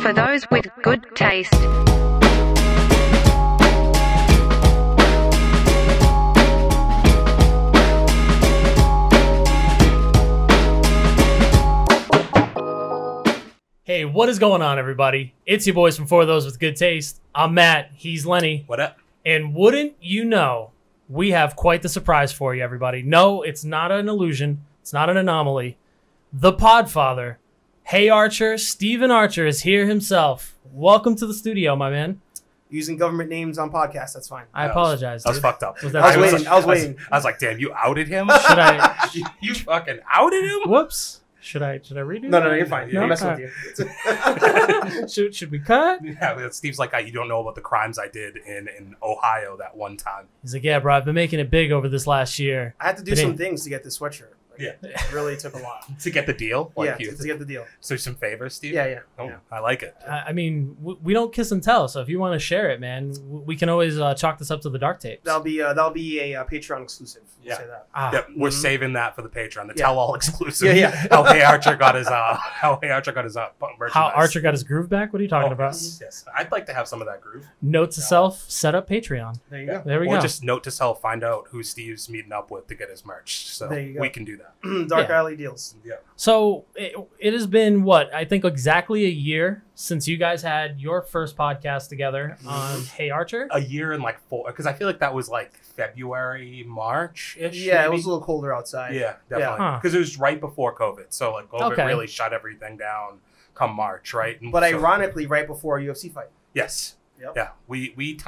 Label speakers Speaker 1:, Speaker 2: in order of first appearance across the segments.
Speaker 1: For those with good taste.
Speaker 2: Hey, what is going on, everybody? It's your boys from For Those With Good Taste. I'm Matt. He's Lenny.
Speaker 3: What up?
Speaker 2: And wouldn't you know, we have quite the surprise for you, everybody. No, it's not an illusion. It's not an anomaly. The Podfather, Hey Archer, Stephen Archer, is here himself. Welcome to the studio, my man.
Speaker 4: Using government names on podcasts, that's fine.
Speaker 2: I apologize.
Speaker 3: That was fucked up.
Speaker 4: I was waiting.
Speaker 3: I was like, damn, you outed him?
Speaker 2: Should I?
Speaker 3: You fucking outed him?
Speaker 2: Whoops. Should I redo
Speaker 4: No,
Speaker 2: that?
Speaker 4: you're fine.
Speaker 2: No?
Speaker 4: I'm messing with you.
Speaker 2: Should we cut?
Speaker 3: Yeah, Steve's like, you don't know about the crimes I did in Ohio that one time.
Speaker 2: He's like, yeah, bro, I've been making it big over this last year.
Speaker 4: I had to do some things to get this sweatshirt.
Speaker 3: Yeah.
Speaker 4: It really took a lot.
Speaker 3: To get the deal?
Speaker 4: To get the deal.
Speaker 3: So some favors, Steve?
Speaker 4: Yeah.
Speaker 3: Oh,
Speaker 4: Yeah.
Speaker 3: I like it.
Speaker 2: I mean, we don't kiss and tell, so if you want to share it, man, we can always chalk this up to the dark tapes.
Speaker 4: That'll be a Patreon exclusive. We'll say that.
Speaker 3: Yep, we're saving that for the Patreon, the tell-all exclusive.
Speaker 4: Yeah.
Speaker 3: How Hey Archer got his merchandise.
Speaker 2: How Archer got his groove back? What are you talking about?
Speaker 3: Yes, I'd like to have some of that groove.
Speaker 2: Note to self, set up Patreon.
Speaker 4: There you go.
Speaker 2: There we
Speaker 3: Or
Speaker 2: go.
Speaker 3: just note to self, find out who Steve's meeting up with to get his merch. So
Speaker 4: There you go.
Speaker 3: we can do that.
Speaker 4: Dark
Speaker 2: Yeah.
Speaker 4: Alley deals.
Speaker 3: Yeah.
Speaker 2: So it has been, what, I think exactly a year since you guys had your first podcast together on Hey Archer.
Speaker 3: A year and like 4, because I feel like that was like February, March-ish.
Speaker 4: Yeah,
Speaker 3: maybe?
Speaker 4: it was a little colder outside.
Speaker 3: Yeah, definitely.
Speaker 2: Huh.
Speaker 3: Because it was right before COVID. So like COVID
Speaker 2: Okay.
Speaker 3: really shut everything down come March, right? And
Speaker 4: But
Speaker 3: so-
Speaker 4: ironically, right before a UFC fight.
Speaker 3: Yes.
Speaker 4: Yep.
Speaker 3: Yeah, we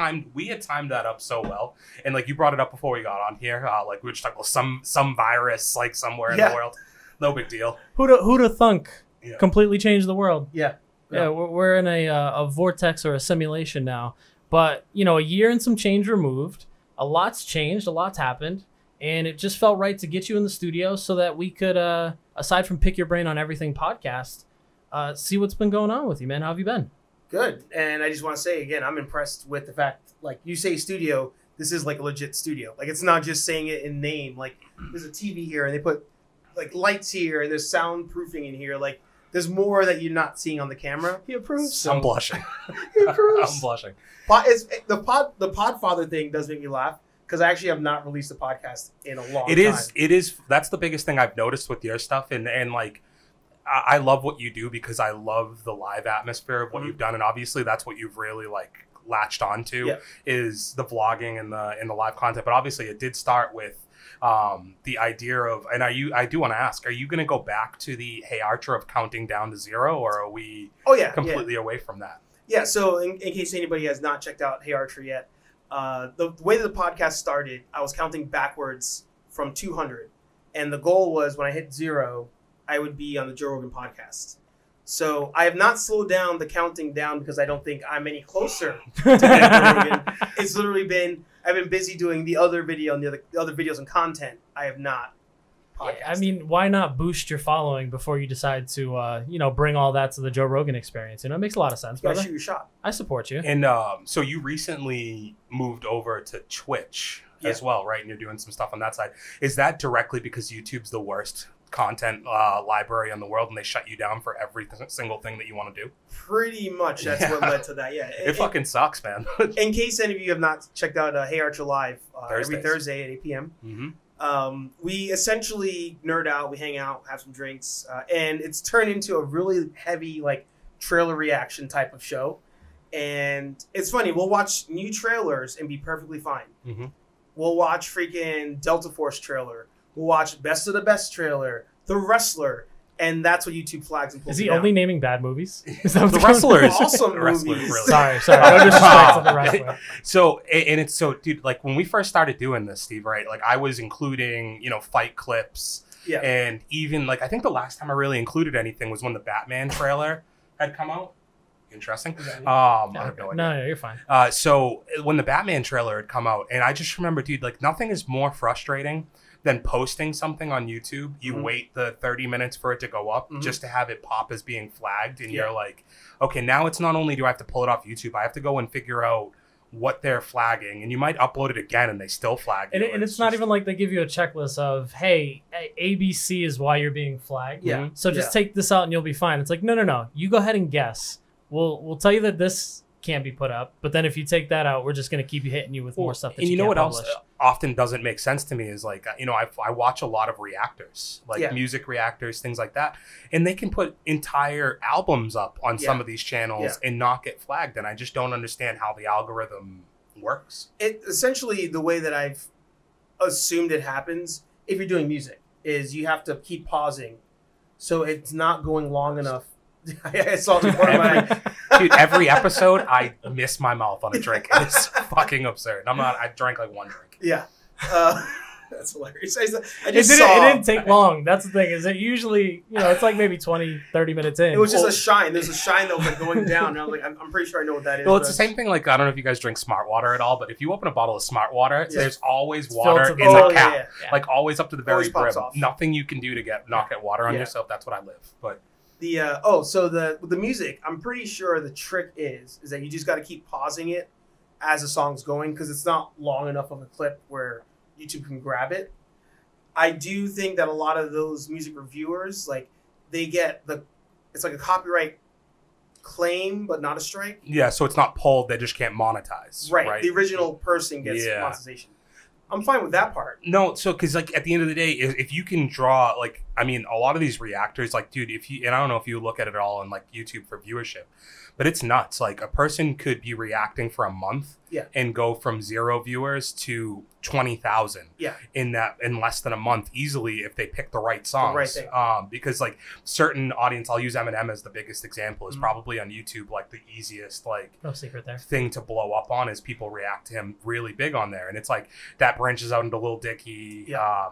Speaker 3: had timed that up so well, and like you brought it up before we got on here, like we were just talking about some virus like somewhere in the world, no big deal.
Speaker 2: Who'da thunk
Speaker 3: Yeah.
Speaker 2: completely changed the world.
Speaker 4: Yeah.
Speaker 2: Yeah, we're in a vortex or a simulation now. But, a year and some change removed, a lot's changed, a lot's happened, and it just felt right to get you in the studio so that we could, aside from Pick Your Brain on Everything podcast, see what's been going on with you, man. How have you been?
Speaker 4: Good. And I just want to say, again, I'm impressed with the fact, like, you say studio, this is like a legit studio. Like, it's not just saying it in name. Like, there's a TV here, and they put, like, lights here, and there's soundproofing in here. Like, there's more that you're not seeing on the camera. He approves. So.
Speaker 3: I'm blushing.
Speaker 4: He approves.
Speaker 3: I'm blushing.
Speaker 4: The Podfather thing does make me laugh, because I actually have not released a podcast in a long time.
Speaker 3: It is. That's the biggest thing I've noticed with your stuff, and like, I love what you do because I love the live atmosphere of what you've done, and obviously that's what you've really like latched onto is the vlogging and the live content. But obviously, it did start with the idea of, and I do want to ask, are you going to go back to the Hey Archer of counting down to 0, or are we completely away from that?
Speaker 4: Yeah, so in case anybody has not checked out Hey Archer yet, the way that the podcast started, I was counting backwards from 200. And the goal was when I hit 0, I would be on the Joe Rogan podcast. So I have not slowed down the counting down because I don't think I'm any closer to Joe Rogan. It's literally been, I've been busy doing the other video and the other videos and content. I have not podcasted.
Speaker 2: I mean, why not boost your following before you decide to, bring all that to the Joe Rogan experience? It makes a lot of sense,
Speaker 4: You gotta
Speaker 2: brother.
Speaker 4: shoot your shot.
Speaker 2: I support you.
Speaker 3: And so you recently moved over to Twitch as well, right? And you're doing some stuff on that side. Is that directly because YouTube's the worst content library in the world and they shut you down for every single thing that you want to do?
Speaker 4: Pretty much that's what led to that, yeah.
Speaker 3: It fucking sucks, man.
Speaker 4: In case any of you have not checked out Hey Archer Live, every
Speaker 3: Thursdays.
Speaker 4: Thursday at 8 p.m., we essentially nerd out, we hang out, have some drinks, and it's turned into a really heavy, like, trailer reaction type of show. And it's funny, we'll watch new trailers and be perfectly fine. We'll watch freaking Delta Force trailer. We'll watch Best of the Best trailer, The Wrestler, and that's what YouTube flags and pulls
Speaker 2: Is he
Speaker 4: down.
Speaker 2: only naming bad movies? Is that
Speaker 3: The Wrestler is
Speaker 4: Awesome
Speaker 3: The Wrestler,
Speaker 4: movies.
Speaker 3: really.
Speaker 2: Sorry. No disrespect to The Wrestler.
Speaker 3: So, and it's so, dude, like when we first started doing this, Steve, right? Like I was including, fight clips.
Speaker 4: Yeah.
Speaker 3: And even like, I think the last time I really included anything was when the Batman trailer had come out. Interesting. I have no idea.
Speaker 2: No, you're fine.
Speaker 3: So when the Batman trailer had come out, and I just remember, dude, like nothing is more frustrating than posting something on YouTube. You wait the 30 minutes for it to go up just to have it pop as being flagged. And you're like, okay, now it's not only do I have to pull it off YouTube, I have to go and figure out what they're flagging, and you might upload it again and they still flag you.
Speaker 2: And it's not even like they give you a checklist of, hey, ABC is why you're being flagged.
Speaker 4: Yeah.
Speaker 2: So just take this out and you'll be fine. It's like, no. You go ahead and guess we'll tell you that this can't be put up, but then if you take that out, we're just going to keep hitting you with more stuff that
Speaker 3: and you know
Speaker 2: can't
Speaker 3: what
Speaker 2: publish.
Speaker 3: else often doesn't make sense to me is like, you know, I watch a lot of reactors, like music reactors, things like that, and they can put entire albums up on some of these channels and not get flagged, and I just don't understand how the algorithm works.
Speaker 4: It essentially, the way that I've assumed it happens, if you're doing music, is you have to keep pausing so it's not going long enough. I saw it part of my...
Speaker 3: Dude, every episode I miss my mouth on a drink. It's fucking absurd. I drank like one drink.
Speaker 4: Yeah. That's hilarious.
Speaker 2: It didn't take long. That's the thing, is it usually, you know, it's like maybe 20, 30 minutes in.
Speaker 4: It was just a shine. There's a shine that was like going down. And I was like, I'm pretty sure I know what that is.
Speaker 3: Well, it's the same thing, like, I don't know if you guys drink Smart Water at all, but if you open a bottle of Smart Water, there's always water in the cap.
Speaker 4: Yeah.
Speaker 3: Like, always up to the very brim.
Speaker 4: Off.
Speaker 3: Nothing you can do to not get water on yourself. That's what I live. But
Speaker 4: so the music, I'm pretty sure the trick is that you just got to keep pausing it as the song's going, because it's not long enough of a clip where YouTube can grab it. I do think that a lot of those music reviewers, like, they get it's like a copyright claim, but not a strike.
Speaker 3: Yeah, so it's not pulled, they just can't monetize.
Speaker 4: Right. The original person gets monetization. I'm fine with that part.
Speaker 3: No, so because like at the end of the day, if you can draw, like, I mean, a lot of these reactors, like, dude, and I don't know if you look at it all on like YouTube for viewership, but it's nuts. Like, a person could be reacting for a month and go from 0 viewers to 20,000 in less than a month easily if they pick the right songs.
Speaker 4: The right thing.
Speaker 3: Because like certain audience, I'll use Eminem as the biggest example, is probably on YouTube like the easiest
Speaker 2: no secret there
Speaker 3: thing to blow up on, is people react to him really big on there, and it's like that branches out into Lil Dicky.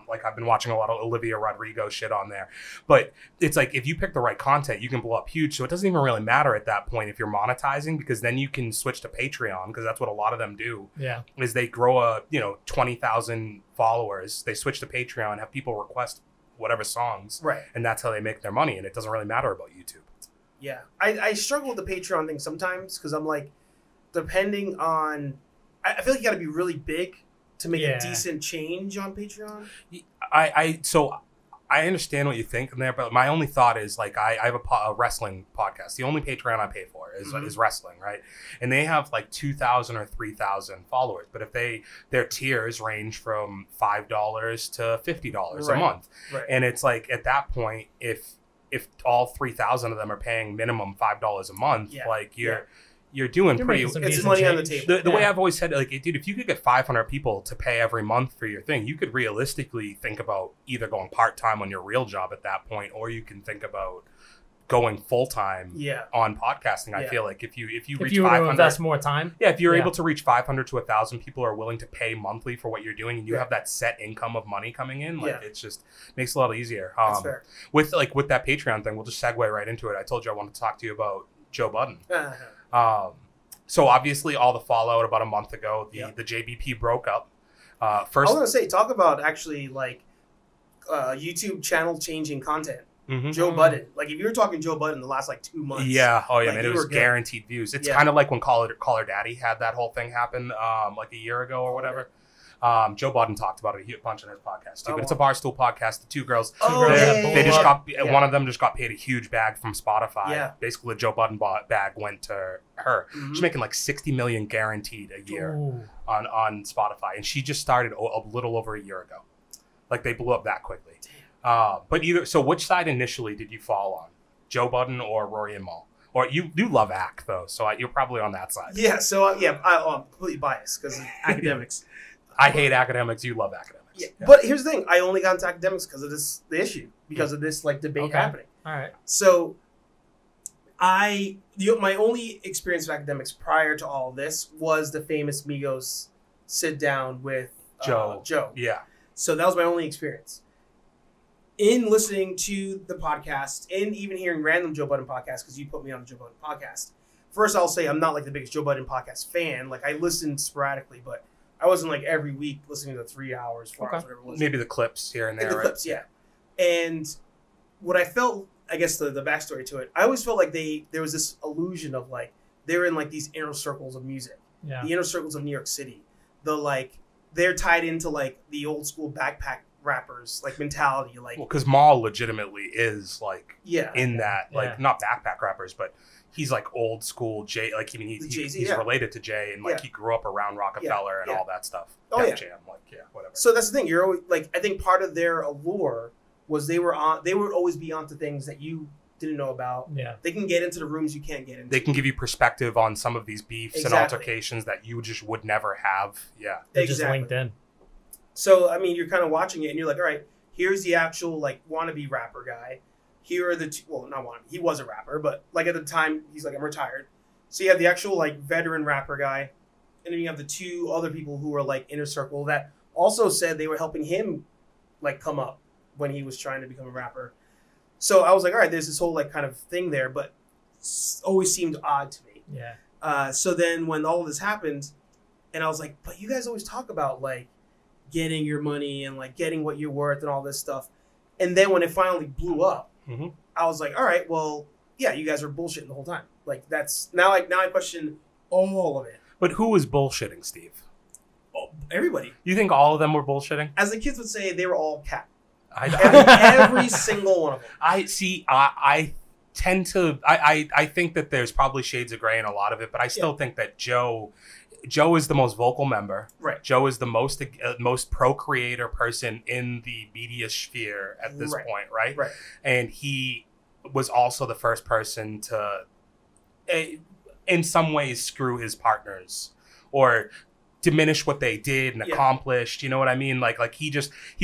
Speaker 3: Like, I've been watching a lot of Olivia Rodrigo shit on there, but it's like if you pick the right content, you can blow up huge. So it doesn't even really matter at that point if you're monetizing, because then you can switch to Patreon, because that's what a lot of them do. Is they grow 20,000 followers, they switch to Patreon and have people request whatever songs, and that's how they make their money, and it doesn't really matter about YouTube.
Speaker 4: I struggle with the Patreon thing sometimes, because I'm like, depending on, I feel like you got to be really big to make a decent change on Patreon.
Speaker 3: I understand what you think in there, but my only thought is, like, I have a wrestling podcast. The only Patreon I pay for is wrestling, right? And they have like 2,000 or 3,000 followers. But if their tiers range from $5 to $50 a month, and it's like, at that point, if all 3,000 of them are paying minimum $5 a month, like you're doing pretty.
Speaker 4: It's money on the table.
Speaker 3: The way I've always said, like, dude, if you could get 500 people to pay every month for your thing, you could realistically think about either going part-time on your real job at that point, or you can think about going full-time on podcasting. I feel like if you reach 500,
Speaker 2: invest more time.
Speaker 3: If you're able to reach 500 to 1,000 people are willing to pay monthly for what you're doing, and you have that set income of money coming in, like, it just makes it a lot easier.
Speaker 4: That's fair.
Speaker 3: With that Patreon thing, we'll just segue right into it. I told you I wanted to talk to you about Joe Budden. So obviously all the fallout about a month ago, the JBP broke up. First,
Speaker 4: I was gonna say, talk about actually like YouTube channel changing content. Joe Budden, like, if you were talking Joe Budden the last like 2 months,
Speaker 3: man, it was guaranteed views. It's kind of like when Caller Daddy had that whole thing happen like a year ago or whatever. Joe Budden talked about it a bunch on his podcast too, but it's a Barstool podcast. The two girls, they just got one of them just got paid a huge bag from Spotify. Basically, the Joe Budden bag went to her. She's making like 60 million guaranteed a year on Spotify, and she just started a little over a year ago. Like, they blew up that quickly. So which side initially did you fall on, Joe Budden or Rory and Mal? Or you do love ACK though, so you're probably on that side.
Speaker 4: I'm completely biased because of academics.
Speaker 3: I hate academics. You love academics.
Speaker 4: But here's the thing: I only got into academics because of the issue, because of this like debate happening.
Speaker 2: All right.
Speaker 4: So, my only experience with academics prior to all this was the famous Migos sit down with Joe.
Speaker 3: Yeah.
Speaker 4: So that was my only experience. In listening to the podcast and even hearing random Joe Budden podcasts, because you put me on the Joe Budden podcast. First, I'll say I'm not like the biggest Joe Budden podcast fan. Like, I listened sporadically, but I wasn't like every week listening to 3 hours, 4 hours, whatever it was.
Speaker 3: Maybe the clips here and there.
Speaker 4: The clips, And what I felt, I guess the backstory to it, I always felt like there was this illusion of like they were in like these inner circles of music, the inner circles of New York City. They're tied into like the old school backpack rappers, like mentality, like
Speaker 3: well, because Maul legitimately is like in that like
Speaker 2: Yeah.
Speaker 3: not backpack rappers, but he's like old school Jay. Like I mean, he's
Speaker 4: yeah.
Speaker 3: related to Jay, and like
Speaker 4: Yeah.
Speaker 3: he grew up around Rockefeller and
Speaker 4: Yeah.
Speaker 3: all that stuff.
Speaker 4: Oh,
Speaker 3: Def
Speaker 4: yeah.
Speaker 3: Jam, like whatever.
Speaker 4: So that's the thing. You're always like, I think part of their allure was they would always be onto things that you didn't know about.
Speaker 2: Yeah.
Speaker 4: They can get into the rooms you can't get into.
Speaker 3: They can give you perspective on some of these beefs and
Speaker 4: Exactly.
Speaker 3: altercations that you just would never have. Yeah.
Speaker 2: They're just
Speaker 4: Exactly.
Speaker 2: linked in.
Speaker 4: So I mean, you're kind of watching it, and you're like, all right, here's the actual like wannabe rapper guy. Here are the two, well, not wannabe. He was a rapper, but like at the time, he's like, I'm retired. So you have the actual like veteran rapper guy, and then you have the two other people who are like inner circle that also said they were helping him like come up when he was trying to become a rapper. So I was like, all right, there's this whole like kind of thing there, but always seemed odd to me.
Speaker 2: Yeah.
Speaker 4: So then when all of this happened, and I was like, but you guys always talk about like getting your money and like getting what you're worth and all this stuff. And then when it finally blew up,
Speaker 3: Mhm.
Speaker 4: I was like, all right, well, yeah, you guys were bullshitting the whole time. Like that's now I question all of it.
Speaker 3: But who was bullshitting, Steve?
Speaker 4: Oh, everybody.
Speaker 3: You think all of them were bullshitting?
Speaker 4: As the kids would say, they were all cat.
Speaker 3: I
Speaker 4: Single one of them.
Speaker 3: I see. I tend to. I think that there's probably shades of gray in a lot of it, but I still think that Joe is the most vocal member.
Speaker 4: Right.
Speaker 3: Joe is the most pro-creator person in the media sphere at this
Speaker 4: Right.
Speaker 3: point, right?
Speaker 4: Right.
Speaker 3: And he was also the first person to, in some ways, screw his partners or diminish what they did and accomplished. You know what I mean? Like he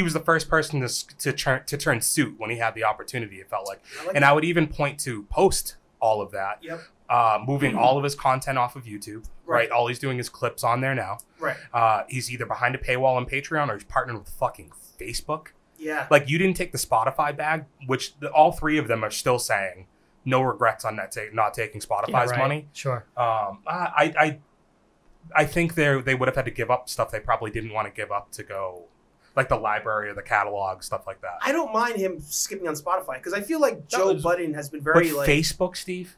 Speaker 3: was the first person to turn suit when he had the opportunity. It felt like, I would even point to post all of that.
Speaker 4: Yep.
Speaker 3: Moving all of his content off of YouTube. Right. All he's doing is clips on there now.
Speaker 4: Right.
Speaker 3: He's either behind a paywall on Patreon or he's partnered with fucking Facebook.
Speaker 4: Yeah.
Speaker 3: Like you didn't take the Spotify bag, which all three of them are still saying no regrets on not taking Spotify's money.
Speaker 2: Sure.
Speaker 3: I think they would have had to give up stuff they probably didn't want to give up to go, like the library or the catalog, stuff like that.
Speaker 4: I don't mind him skipping on Spotify because I feel like Joe Budden has been
Speaker 3: But
Speaker 4: very like
Speaker 3: Facebook, Steve?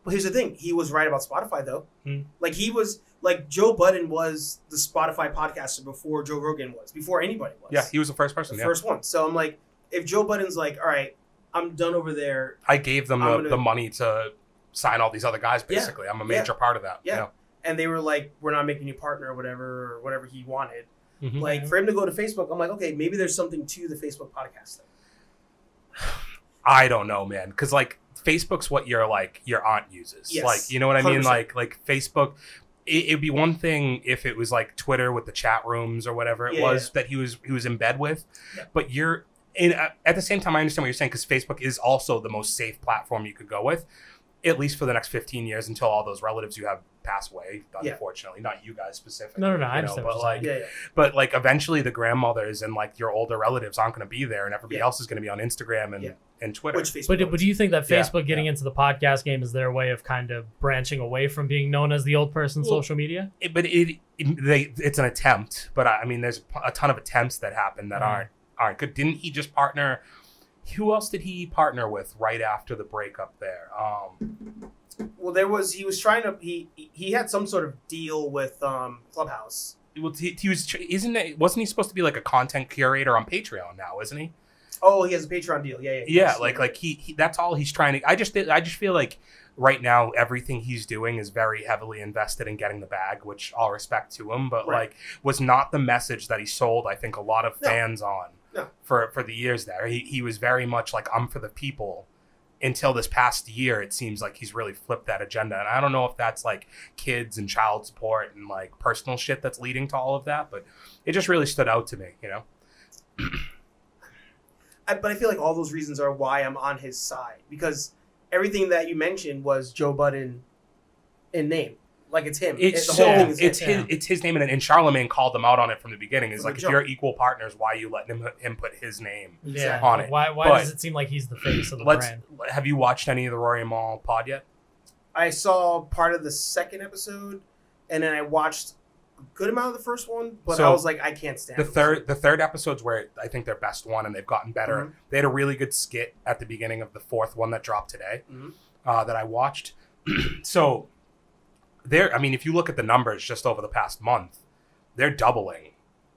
Speaker 4: Well, here's the thing. He was right about Spotify, though.
Speaker 3: Hmm.
Speaker 4: Like, he was, like, Joe Budden was the Spotify podcaster before Joe Rogan was, before anybody was.
Speaker 3: Yeah, he was the first person.
Speaker 4: The first one. So I'm like, if Joe Budden's like, all right, I'm done over there.
Speaker 3: I gave them the money to sign all these other guys, basically. I'm a major part of that.
Speaker 4: Yeah.
Speaker 3: You know?
Speaker 4: And they were like, we're not making you partner or whatever he wanted.
Speaker 3: Mhm.
Speaker 4: Like, for him to go to Facebook, I'm like, okay, maybe there's something to the Facebook podcast thing.
Speaker 3: I don't know, man. Because, like, Facebook's what your aunt uses.
Speaker 4: Yes,
Speaker 3: like, you know what I mean?
Speaker 4: 100%.
Speaker 3: Like Facebook, it'd be one thing if it was like Twitter with the chat rooms or whatever it was that he was in bed with. Yeah. But at the same time, I understand what you're saying because Facebook is also the most safe platform you could go with, at least for the next 15 years until all those relatives you have pass away, unfortunately. Not you guys specifically.
Speaker 2: No, I understand.
Speaker 3: But like,
Speaker 4: yeah.
Speaker 3: but like eventually the grandmothers and like your older relatives aren't going to be there and everybody else is going to be on Instagram and Twitter.
Speaker 4: Which Facebook
Speaker 2: but do you think that Facebook getting into the podcast game is their way of kind of branching away from being known as the old person social media?
Speaker 3: It's an attempt, but I mean, there's a ton of attempts that happen that aren't good. Didn't he just partner? Who else did he partner with right after the breakup there?
Speaker 4: Well, he had some sort of deal with Clubhouse.
Speaker 3: Well, wasn't he supposed to be like a content curator on Patreon now, isn't he?
Speaker 4: Oh, he has a Patreon deal. Yeah.
Speaker 3: Yeah, like he that's all he's trying to. I just feel like right now everything he's doing is very heavily invested in getting the bag, which all respect to him, but like was not the message that he sold. I think a lot of fans on for the years there. He was very much like, I'm for the people. Until this past year, it seems like he's really flipped that agenda. And I don't know if that's like kids and child support and like personal shit that's leading to all of that, but it just really stood out to me, you know?
Speaker 4: But I feel like all those reasons are why I'm on his side, because everything that you mentioned was Joe Budden in name. Like it's him.
Speaker 3: It's his name, and Charlemagne called them out on it from the beginning. Is like, if you're equal partners, why are you letting him put his name on it?
Speaker 2: Why does it seem like he's the face of the brand?
Speaker 3: Have you watched any of the Rory and Mal pod yet?
Speaker 4: I saw part of the second episode, and then I watched a good amount of the first one, but I was like, I can't stand
Speaker 3: the third episode's where I think their best one, and they've gotten better. Mm-hmm. They had a really good skit at the beginning of the fourth one that dropped today, that I watched. So if you look at the numbers just over the past month, they're doubling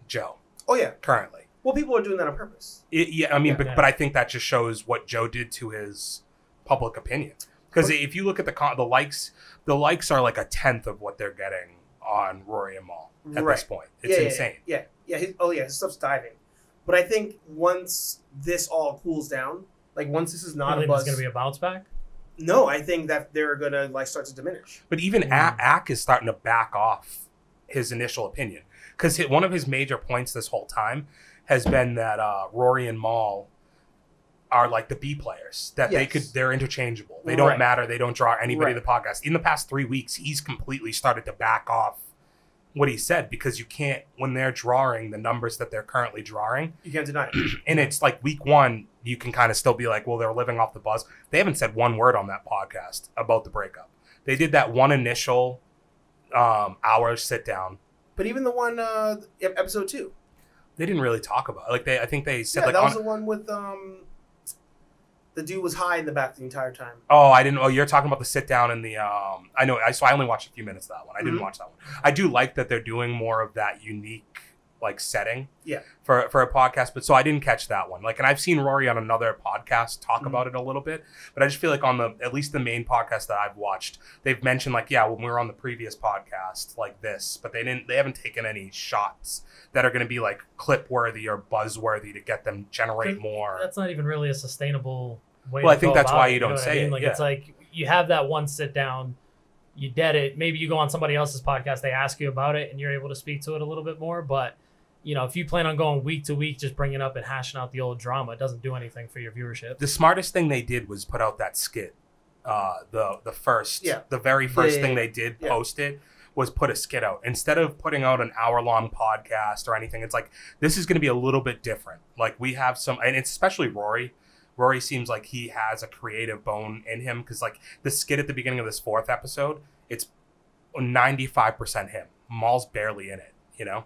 Speaker 3: Joe.
Speaker 4: Oh yeah,
Speaker 3: currently.
Speaker 4: Well, people are doing that on purpose.
Speaker 3: I mean, but I think that just shows what Joe did to his public opinion. Because if you look at the likes are like a tenth of what they're getting on Rory and Mal at this point. It's insane.
Speaker 4: His stuff's diving. But I think once this all cools down, like once this is not a buzz,
Speaker 2: it's going to be a bounce back.
Speaker 4: No, I think that they're going to like start to diminish.
Speaker 3: But even Ack is starting to back off his initial opinion, because one of his major points this whole time has been that Rory and Mal are like the B players, that they're interchangeable. They don't matter. They don't draw anybody to the podcast. In the past 3 weeks, he's completely started to back off what he said, because you can't, when they're drawing the numbers that they're currently drawing,
Speaker 4: you can't deny it.
Speaker 3: And it's like week 1, you can kind of still be like, well, they're living off the buzz. They haven't said one word on that podcast about the breakup. They did that one initial hour sit down,
Speaker 4: but even the one episode 2,
Speaker 3: they didn't really talk about it. Like I think they said
Speaker 4: that was the one with the dude was high in the back the entire time.
Speaker 3: Oh, I didn't. Oh, you're talking about the sit down and the. I know. I only watched a few minutes of that one. I didn't watch that one. I do like that they're doing more of that unique like setting.
Speaker 4: Yeah.
Speaker 3: For a podcast, but so I didn't catch that one. Like, and I've seen Rory on another podcast talk about it a little bit, but I just feel like on at least the main podcast that I've watched, they've mentioned like, yeah, when we were on the previous podcast like this, but they haven't taken any shots that are going to be like clip worthy or buzz worthy to get them generate more.
Speaker 2: That's not even really a sustainable way.
Speaker 3: Well, I think that's why you don't say it.
Speaker 2: Like it's like you have that one sit down, you dead it. Maybe you go on somebody else's podcast, they ask you about it, and you're able to speak to it a little bit more. But you know, if you plan on going week to week, just bringing up and hashing out the old drama, it doesn't do anything for your viewership.
Speaker 3: The smartest thing they did was put out that skit. The very first thing they did post it was put a skit out instead of putting out an hour-long podcast or anything. It's like, this is going to be a little bit different. Like, we have some, and it's especially Rory. Rory seems like he has a creative bone in him, because like the skit at the beginning of this 4th episode, it's 95% him. Mal's barely in it, you know?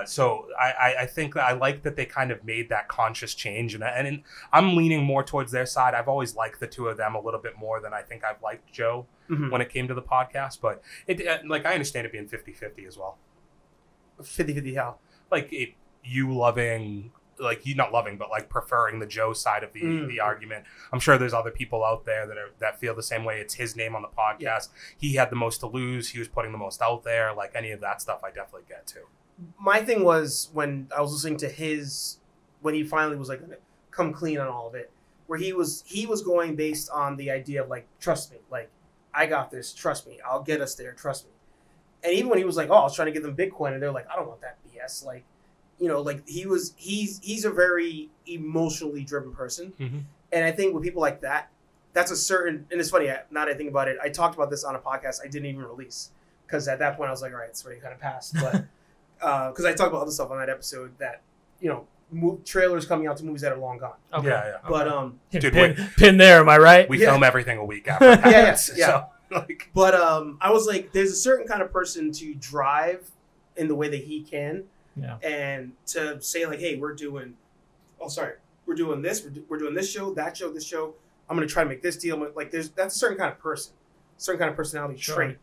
Speaker 3: So I think that I like that they kind of made that conscious change, and I'm leaning more towards their side. I've always liked the two of them a little bit more than I think I've liked Joe when it came to the podcast, but like I understand it being 50-50 as well.
Speaker 4: 50-50 how?
Speaker 3: Like you loving, like you not loving, but like preferring the Joe side of the argument. I'm sure there's other people out there that feel the same way. It's his name on the podcast. Yeah. He had the most to lose. He was putting the most out there. Like any of that stuff, I definitely get too.
Speaker 4: My thing was when I was listening to when he finally was like, come clean on all of it, where he was going based on the idea of like, trust me, like I got this, trust me, I'll get us there, trust me. And even when he was like, oh, I was trying to give them Bitcoin, and they're like, I don't want that BS. Like, you know, like he's a very emotionally driven person. And I think with people like that, that's a certain, and it's funny, now that I think about it, I talked about this on a podcast I didn't even release, because at that point I was like, all right, it's already kind of passed, but because I talked about other stuff on that episode that, you know, trailers coming out to movies that are long gone.
Speaker 2: Okay.
Speaker 3: Yeah.
Speaker 4: But
Speaker 3: Dude,
Speaker 2: pin there, am I right?
Speaker 3: We film everything a week after.
Speaker 4: Yeah.
Speaker 3: So, like,
Speaker 4: but I was like, there's a certain kind of person to drive in the way that he can, and to say like, hey, we're doing this, we're doing this show, that show, this show. I'm gonna try to make this deal. Like, that's a certain kind of person, certain kind of personality trait.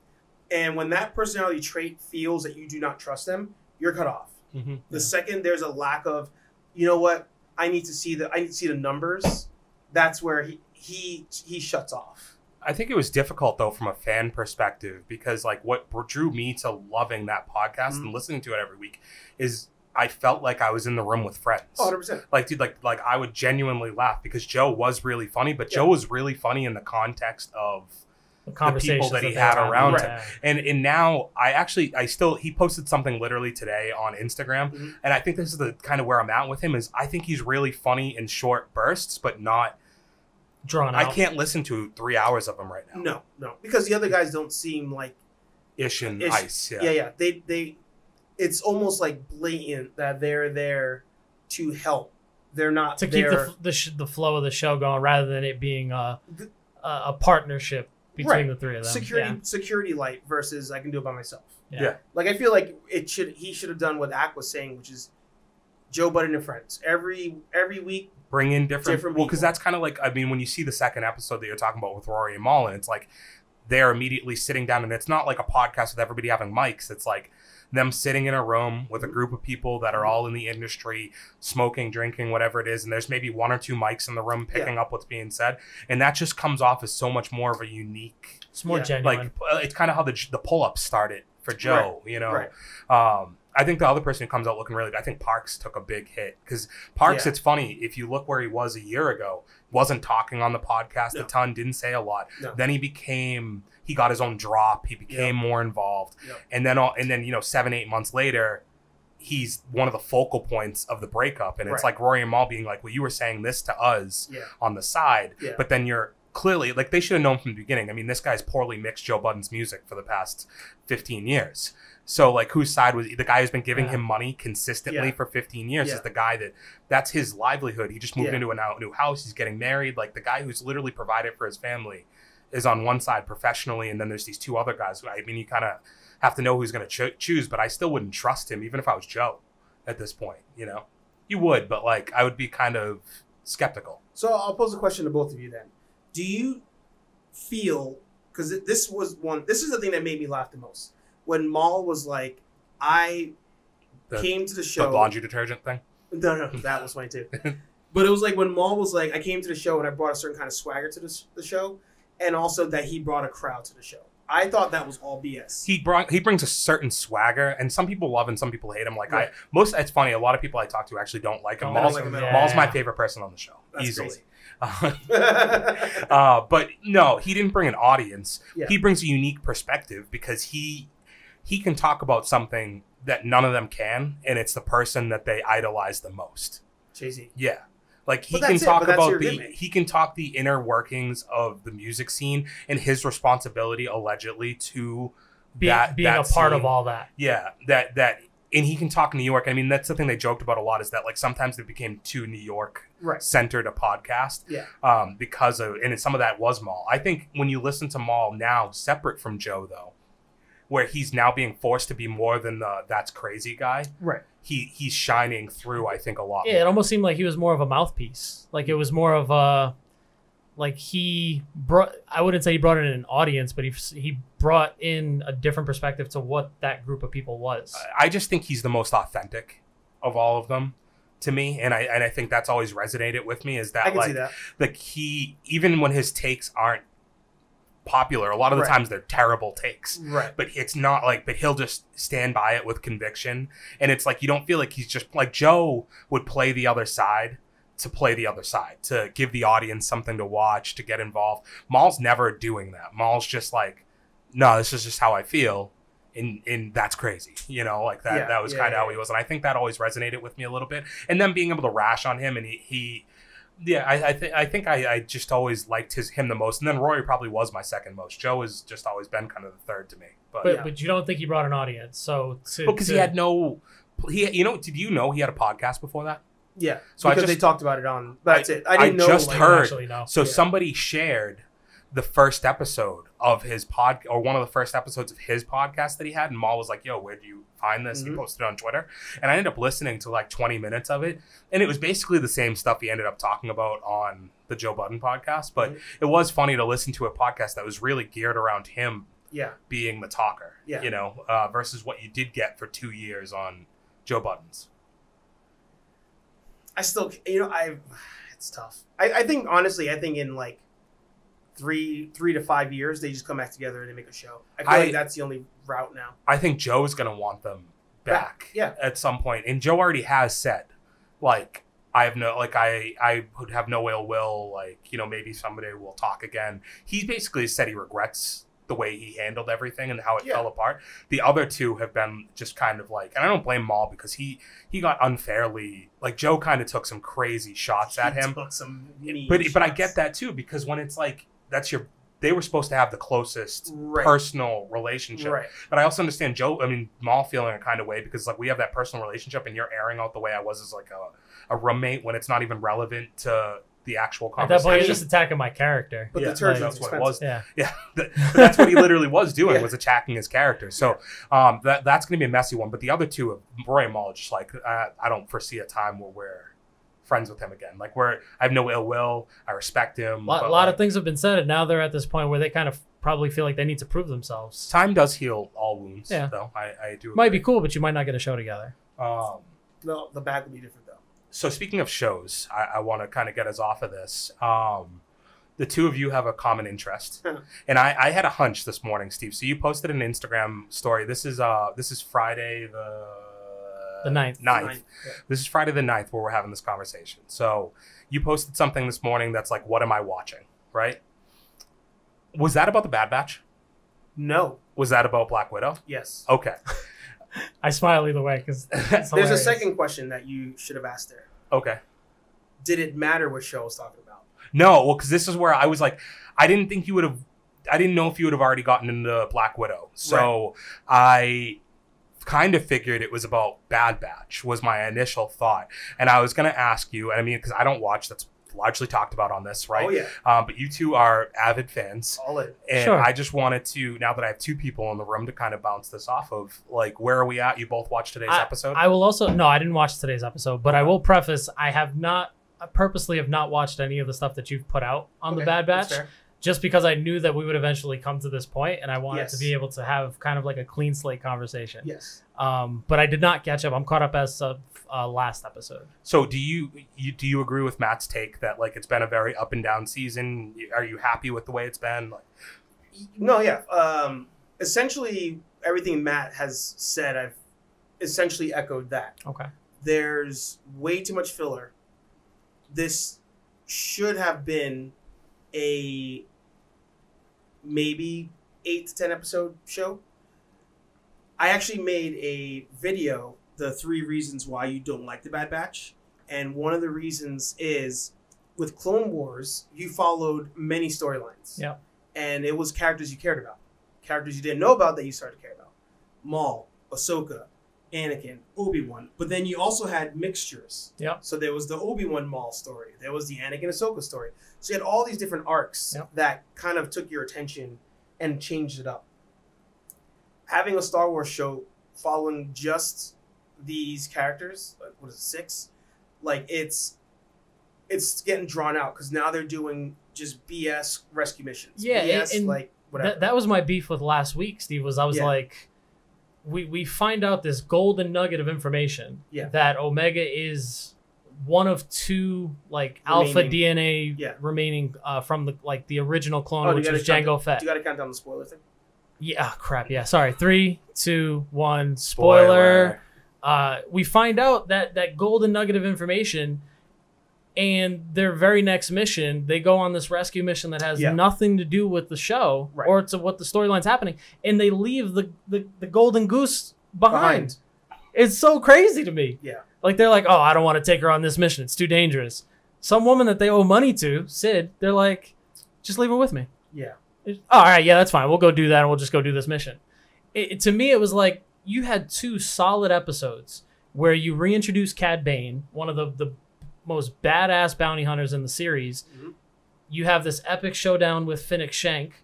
Speaker 4: And when that personality trait feels that you do not trust them, you're cut off. The second there's a lack of, you know what, I need to see the numbers, that's where he shuts off.
Speaker 3: I think it was difficult though from a fan perspective, because like what drew me to loving that podcast and listening to it every week is I felt like I was in the room with friends.
Speaker 4: 100%.
Speaker 3: Like, dude, like I would genuinely laugh, because Joe was really funny, but Joe was really funny in the context of the people that he had around him. And now he posted something literally today on Instagram. And I think this is the kind of where I'm at with him, is I think he's really funny in short bursts, but not
Speaker 2: drawn out.
Speaker 3: I can't listen to 3 hours of him right now.
Speaker 4: No, because the other guys don't seem like
Speaker 3: Ish and Ice.
Speaker 4: Yeah. They it's almost like blatant that they're there to help. They're not
Speaker 2: to keep the flow of the show going, rather than it being a partnership between the three of them.
Speaker 4: Security light versus I can do it by myself.
Speaker 3: Yeah.
Speaker 4: Like, I feel like he should have done what Ack was saying, which is Joe Budden and friends. Every week,
Speaker 3: bring in different
Speaker 4: people.
Speaker 3: Well, because that's kind of like, I mean, when you see the second episode that you're talking about with Rory and Mal, and it's like they're immediately sitting down, and it's not like a podcast with everybody having mics. It's like them sitting in a room with a group of people that are all in the industry, smoking, drinking, whatever it is, and there's maybe one or two mics in the room picking up what's being said, and that just comes off as so much more of a unique.
Speaker 2: It's more genuine.
Speaker 3: Like it's kind of how the pull-up started for Joe, you know. I think the other person who comes out looking really good, I think Parks took a big hit. Because Parks, it's funny, if you look where he was a year ago, wasn't talking on the podcast a ton, didn't say a lot. Then he got his own drop. He became more involved. And then, 7-8 months later, he's one of the focal points of the breakup. And it's like Rory and Mal being like, well, you were saying this to us on the side, but then you're clearly, like, they should have known from the beginning. I mean, this guy's poorly mixed Joe Budden's music for the past 15 years. So, like, whose side was the guy who's been giving him money consistently for 15 years is the guy that's his livelihood. He just moved into a new house. He's getting married. Like, the guy who's literally provided for his family is on one side professionally, and then there's these two other guys who, I mean, you kind of have to know who's going to choose, but I still wouldn't trust him, even if I was Joe at this point, you know? You would, but, like, I would be kind of skeptical.
Speaker 4: So I'll pose a question to both of you then. Do you feel, because this is the thing that made me laugh the most, when Mal was like, I came to the show.
Speaker 3: The laundry detergent thing?
Speaker 4: No, that was funny too. But it was like when Mal was like, I came to the show and I brought a certain kind of swagger to the show, and also that he brought a crowd to the show. I thought that was all BS.
Speaker 3: He brings a certain swagger, and some people love and some people hate him. Like it's funny. A lot of people I talk to actually don't like him. Mal's my favorite person on the show, that's easily. But no, he didn't bring an audience. He brings a unique perspective because he can talk about something that none of them can, and it's the person that they idolize the most.
Speaker 4: Jay-Z.
Speaker 3: Yeah. Like he can talk about the inner workings of the music scene and his responsibility allegedly to
Speaker 2: being a part of all that.
Speaker 3: Yeah. And he can talk New York. I mean, that's the thing they joked about a lot is that like sometimes it became too New York centered a podcast.
Speaker 4: Yeah.
Speaker 3: Because of, and some of that was Mal. I think when you listen to Mal now, separate from Joe though, where he's now being forced to be more than the that's crazy guy.
Speaker 4: Right.
Speaker 3: He's shining through, I think, a lot.
Speaker 2: Yeah,
Speaker 3: more.
Speaker 2: it almost seemed like he was more of a mouthpiece. Like it was more of a, like he brought. I wouldn't say he brought in an audience, but he brought in a different perspective to what that group of people was.
Speaker 3: I just think he's the most authentic of all of them to me, and I think that's always resonated with me. Is that
Speaker 4: I can see that.
Speaker 3: Like he, even when his takes aren't popular, a lot of the times they're terrible takes, but it's not like, but he'll just stand by it with conviction, and it's like you don't feel like he's just like Joe would play the other side to give the audience something to watch, to get involved. Mal's never doing that. Mal's just like, no, this is just how I feel, and that's crazy, you know, like that. That was kind of how he was, and I think that always resonated with me a little bit. And then being able to rash on him, and he I think I just always liked him the most, and then Rory probably was my second most. Joe has just always been kind of the third to me.
Speaker 2: But you don't think he brought an audience? So
Speaker 3: because he had no, did you know he had a podcast before that?
Speaker 4: Yeah,
Speaker 3: so
Speaker 4: because they talked about it on. That's it. I didn't know.
Speaker 3: Just heard. So
Speaker 2: yeah.
Speaker 3: Somebody shared the first episode of his pod, or one of the first episodes of his podcast that he had, and Mal was like, "Yo, where do you find this?" Mm-hmm. He posted it on Twitter, and I ended up listening to like 20 minutes of it, and it was basically the same stuff he ended up talking about on the Joe Budden podcast. But it was funny to listen to a podcast that was really geared around him, being the talker, you know, versus what you did get for 2 years on Joe Budden's.
Speaker 4: I still, it's tough. I think honestly, in like 3 to 5 years, they just come back together and they make a show. I feel like that's the only route now.
Speaker 3: I think Joe's gonna want them back at some point, and Joe already has said, like, I would have no ill will, like, you know, maybe someday we'll talk again. He basically said he regrets the way he handled everything and how it fell apart. The other two have been just kind of like, and I don't blame Mal because he got unfairly, like, Joe kind of took some crazy shots at him. But I get that too, because when it's like, they were supposed to have the closest personal relationship. Right. But I also understand Mal feeling a kind of way because like we have that personal relationship and you're airing out the way I was as like a roommate when it's not even relevant to the actual conversation.
Speaker 2: At that point, you're just attacking my character.
Speaker 4: But the detergent's
Speaker 3: that's what it was.
Speaker 2: Yeah.
Speaker 3: But that's what he literally was doing, was attacking his character. So that's going to be a messy one. But the other two, Roy and Mal, just like, I don't foresee a time where we're friends with him again. Like I have no ill will. I respect him.
Speaker 2: A lot of things have been said, and now they're at this point where they kind of probably feel like they need to prove themselves.
Speaker 3: Time does heal all wounds.
Speaker 2: Yeah.
Speaker 3: Though I do.
Speaker 2: Might be
Speaker 3: agree.
Speaker 2: cool, but you might not get a show together.
Speaker 4: No, the back will be different though.
Speaker 3: So speaking of shows, I want to kind of get us off of this. The two of you have a common interest, and I had a hunch this morning, Steve. So you posted an Instagram story. This is Friday the 9th.
Speaker 4: Yeah.
Speaker 3: This is Friday the 9th where we're having this conversation. So you posted something this morning that's like, what am I watching? Right? Was that about the Bad Batch?
Speaker 4: No.
Speaker 3: Was that about Black Widow?
Speaker 4: Yes.
Speaker 3: Okay.
Speaker 2: I smile either way because
Speaker 4: There's a second question that you should have asked there.
Speaker 3: Okay.
Speaker 4: Did it matter what show I was talking about?
Speaker 3: No, well, because this is where I was like, I didn't know if you would have already gotten into Black Widow. So I kind of figured it was about Bad Batch was my initial thought. And I was going to ask you, and I mean, because I don't watch, that's largely talked about on this, right?
Speaker 4: Oh, yeah.
Speaker 3: But you two are avid fans.
Speaker 4: All in.
Speaker 3: And
Speaker 2: Sure.
Speaker 3: I just wanted to, now that I have two people in the room to kind of bounce this off of, like, where are we at? You both watched today's episode?
Speaker 2: I will also no, I didn't watch today's episode, but I will preface I purposely have not watched any of the stuff that you've put out on the Bad Batch,
Speaker 4: That's fair.
Speaker 2: just because I knew that we would eventually come to this point, and I wanted
Speaker 4: Yes.
Speaker 2: to be able to have kind of like a clean slate conversation.
Speaker 4: Yes.
Speaker 2: But I did not catch up. I'm caught up as of last episode.
Speaker 3: So do you agree with Matt's take that, like, it's been a very up and down season? Are you happy with the way it's been? Like,
Speaker 4: No, yeah. Essentially, everything Matt has said, I've essentially echoed that.
Speaker 2: Okay.
Speaker 4: There's way too much filler. This should have been a maybe 8 to 10 episode show. I actually made a video, the 3 reasons why you don't like the Bad Batch. And one of the reasons is with Clone Wars, you followed many storylines.
Speaker 2: Yeah.
Speaker 4: And it was characters you cared about. Characters you didn't know about that you started to care about. Maul, Ahsoka, Anakin, Obi-Wan. But then you also had mixtures.
Speaker 2: Yep.
Speaker 4: So there was the Obi-Wan Maul story. There was the Anakin Ahsoka story. So you had all these different arcs that kind of took your attention and changed it up. Having a Star Wars show following just these characters, like, what is it, 6? Like, it's getting drawn out because now they're doing just BS rescue missions.
Speaker 2: Yeah,
Speaker 4: BS,
Speaker 2: and
Speaker 4: like, whatever.
Speaker 2: That was my beef with last week, Steve, was I was like, we find out this golden nugget of information that Omega is one of 2 like alpha DNA remaining from the original clone, which was Jango Fett.
Speaker 4: You got to count down the spoiler thing.
Speaker 2: Yeah, crap. Yeah, sorry. 3, 2, 1. Spoiler. We find out that golden nugget of information, and their very next mission, they go on this rescue mission that has nothing to do with the show or to what the storyline's happening, and they leave the golden goose behind. It's so crazy to me.
Speaker 4: Yeah.
Speaker 2: Like, they're like, oh, I don't want to take her on this mission. It's too dangerous. Some woman that they owe money to, Sid, they're like, just leave her with me.
Speaker 4: Yeah.
Speaker 2: All right, yeah, that's fine. We'll go do that, and we'll just go do this mission. To me, it was like you had 2 solid episodes where you reintroduce Cad Bane, one of the most badass bounty hunters in the series. Mm-hmm. You have this epic showdown with Fennec Shank,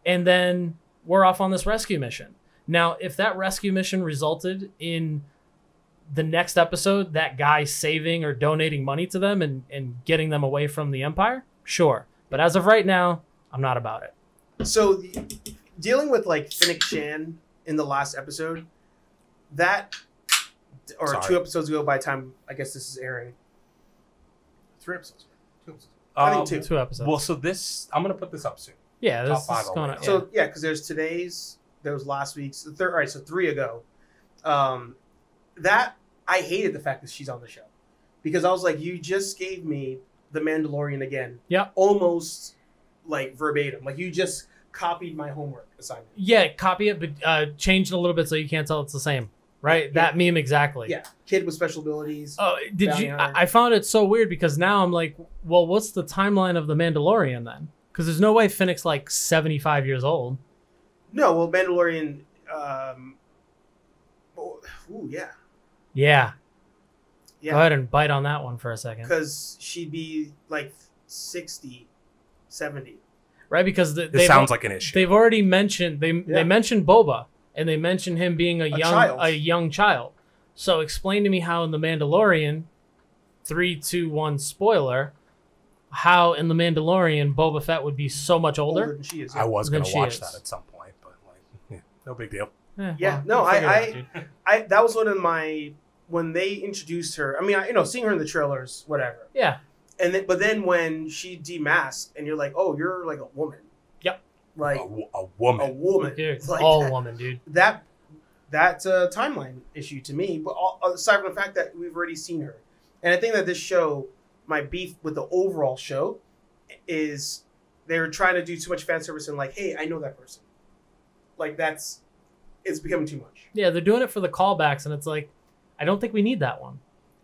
Speaker 2: and then we're off on this rescue mission. Now, if that rescue mission resulted in the next episode, that guy saving or donating money to them and getting them away from the Empire, sure. But as of right now, I'm not about it.
Speaker 4: So, dealing with, like, Fennec Shan in the last episode, or 2 episodes ago by the time, I guess this is airing. 3 episodes. 2 episodes. I think 2
Speaker 2: episodes.
Speaker 3: Well, so this, I'm going to put this up soon.
Speaker 2: Yeah, this
Speaker 3: Top 5
Speaker 2: is going to...
Speaker 4: So, because there's today's, there was last week's, the 3rd, all right, so 3 ago. That, I hated the fact that she's on the show. Because I was like, you just gave me The Mandalorian again.
Speaker 2: Yeah.
Speaker 4: Almost, like, verbatim. Like, you just copied my homework assignment.
Speaker 2: Yeah, copy it, but change it a little bit so you can't tell it's the same. Right?
Speaker 4: Yeah.
Speaker 2: That meme exactly.
Speaker 4: Yeah. Kid with special abilities.
Speaker 2: Oh, did you? I found it so weird because now I'm like, well, what's the timeline of The Mandalorian then? Because there's no way Fennec's like 75 years old.
Speaker 4: No, well, Mandalorian, yeah.
Speaker 2: Yeah. Go ahead and bite on that one for a second.
Speaker 4: Because she'd be like 60, 70.
Speaker 2: Right, because
Speaker 3: this sounds like an issue.
Speaker 2: They've already mentioned, they mentioned Boba, and they mentioned him being a young child. So explain to me how in The Mandalorian, 3, 2, 1 spoiler, how in The Mandalorian Boba Fett would be so much older.
Speaker 4: Than she is.
Speaker 3: I was going
Speaker 2: Than
Speaker 3: to
Speaker 2: she
Speaker 3: watch
Speaker 2: is.
Speaker 3: that at some point, but like, no big deal.
Speaker 4: Yeah,
Speaker 2: well,
Speaker 4: no,
Speaker 2: we'll figure it out, dude.
Speaker 4: I that was one of my when they introduced her. I mean, seeing her in the trailers, whatever.
Speaker 2: Yeah.
Speaker 4: But then when she demasked, and you're like, oh, you're like a woman.
Speaker 2: Yep.
Speaker 4: Like
Speaker 3: A woman.
Speaker 4: A woman.
Speaker 2: It's
Speaker 4: Like
Speaker 2: all
Speaker 4: that,
Speaker 2: woman, dude.
Speaker 4: That's a timeline issue to me. But aside from the fact that we've already seen her, and I think that this show, my beef with the overall show, is they're trying to do too much fan service and like, hey, I know that person. Like it's becoming too much.
Speaker 2: Yeah, they're doing it for the callbacks, and it's like, I don't think we need that one.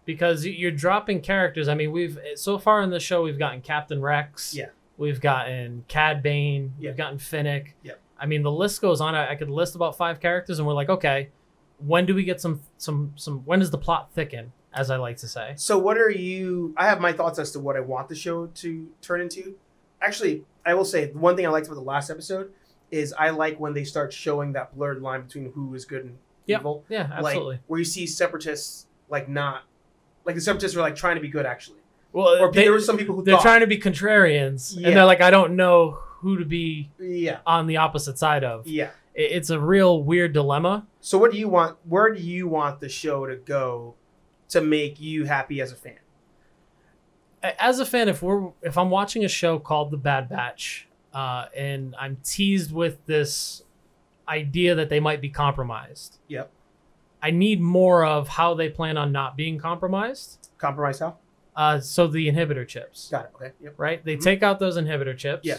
Speaker 2: Because you're dropping characters. I mean, so far in the show, we've gotten Captain Rex.
Speaker 4: Yeah.
Speaker 2: We've gotten Cad Bane.
Speaker 4: Yeah.
Speaker 2: We've gotten Finnick.
Speaker 4: Yeah.
Speaker 2: I mean, the list goes on. I could list about 5 characters, and we're like, okay, when do we get some? When does the plot thicken, as I like to say?
Speaker 4: So what are you? I have my thoughts as to what I want the show to turn into. Actually, I will say the one thing I liked about the last episode is I like when they start showing that blurred line between who is good and evil.
Speaker 2: Yeah, absolutely.
Speaker 4: Like where you see separatists the separatists are like trying to be good actually.
Speaker 2: Well,
Speaker 4: Or there were some people who
Speaker 2: they're
Speaker 4: thought,
Speaker 2: trying to be contrarians,
Speaker 4: Yeah.
Speaker 2: and they're like, I don't know who to be
Speaker 4: yeah,
Speaker 2: on the opposite side of.
Speaker 4: yeah.
Speaker 2: It's a real weird dilemma.
Speaker 4: So what do you want? Where do you want the show to go to make you happy as a fan?
Speaker 2: As a fan, if I'm watching a show called The Bad Batch, and I'm teased with this idea that they might be compromised,
Speaker 4: Yep.
Speaker 2: I need more of how they plan on not being compromised.
Speaker 4: Compromise how?
Speaker 2: So the inhibitor chips,
Speaker 4: Got it. Okay. Yep.
Speaker 2: right? They take out those inhibitor chips.
Speaker 4: Yeah.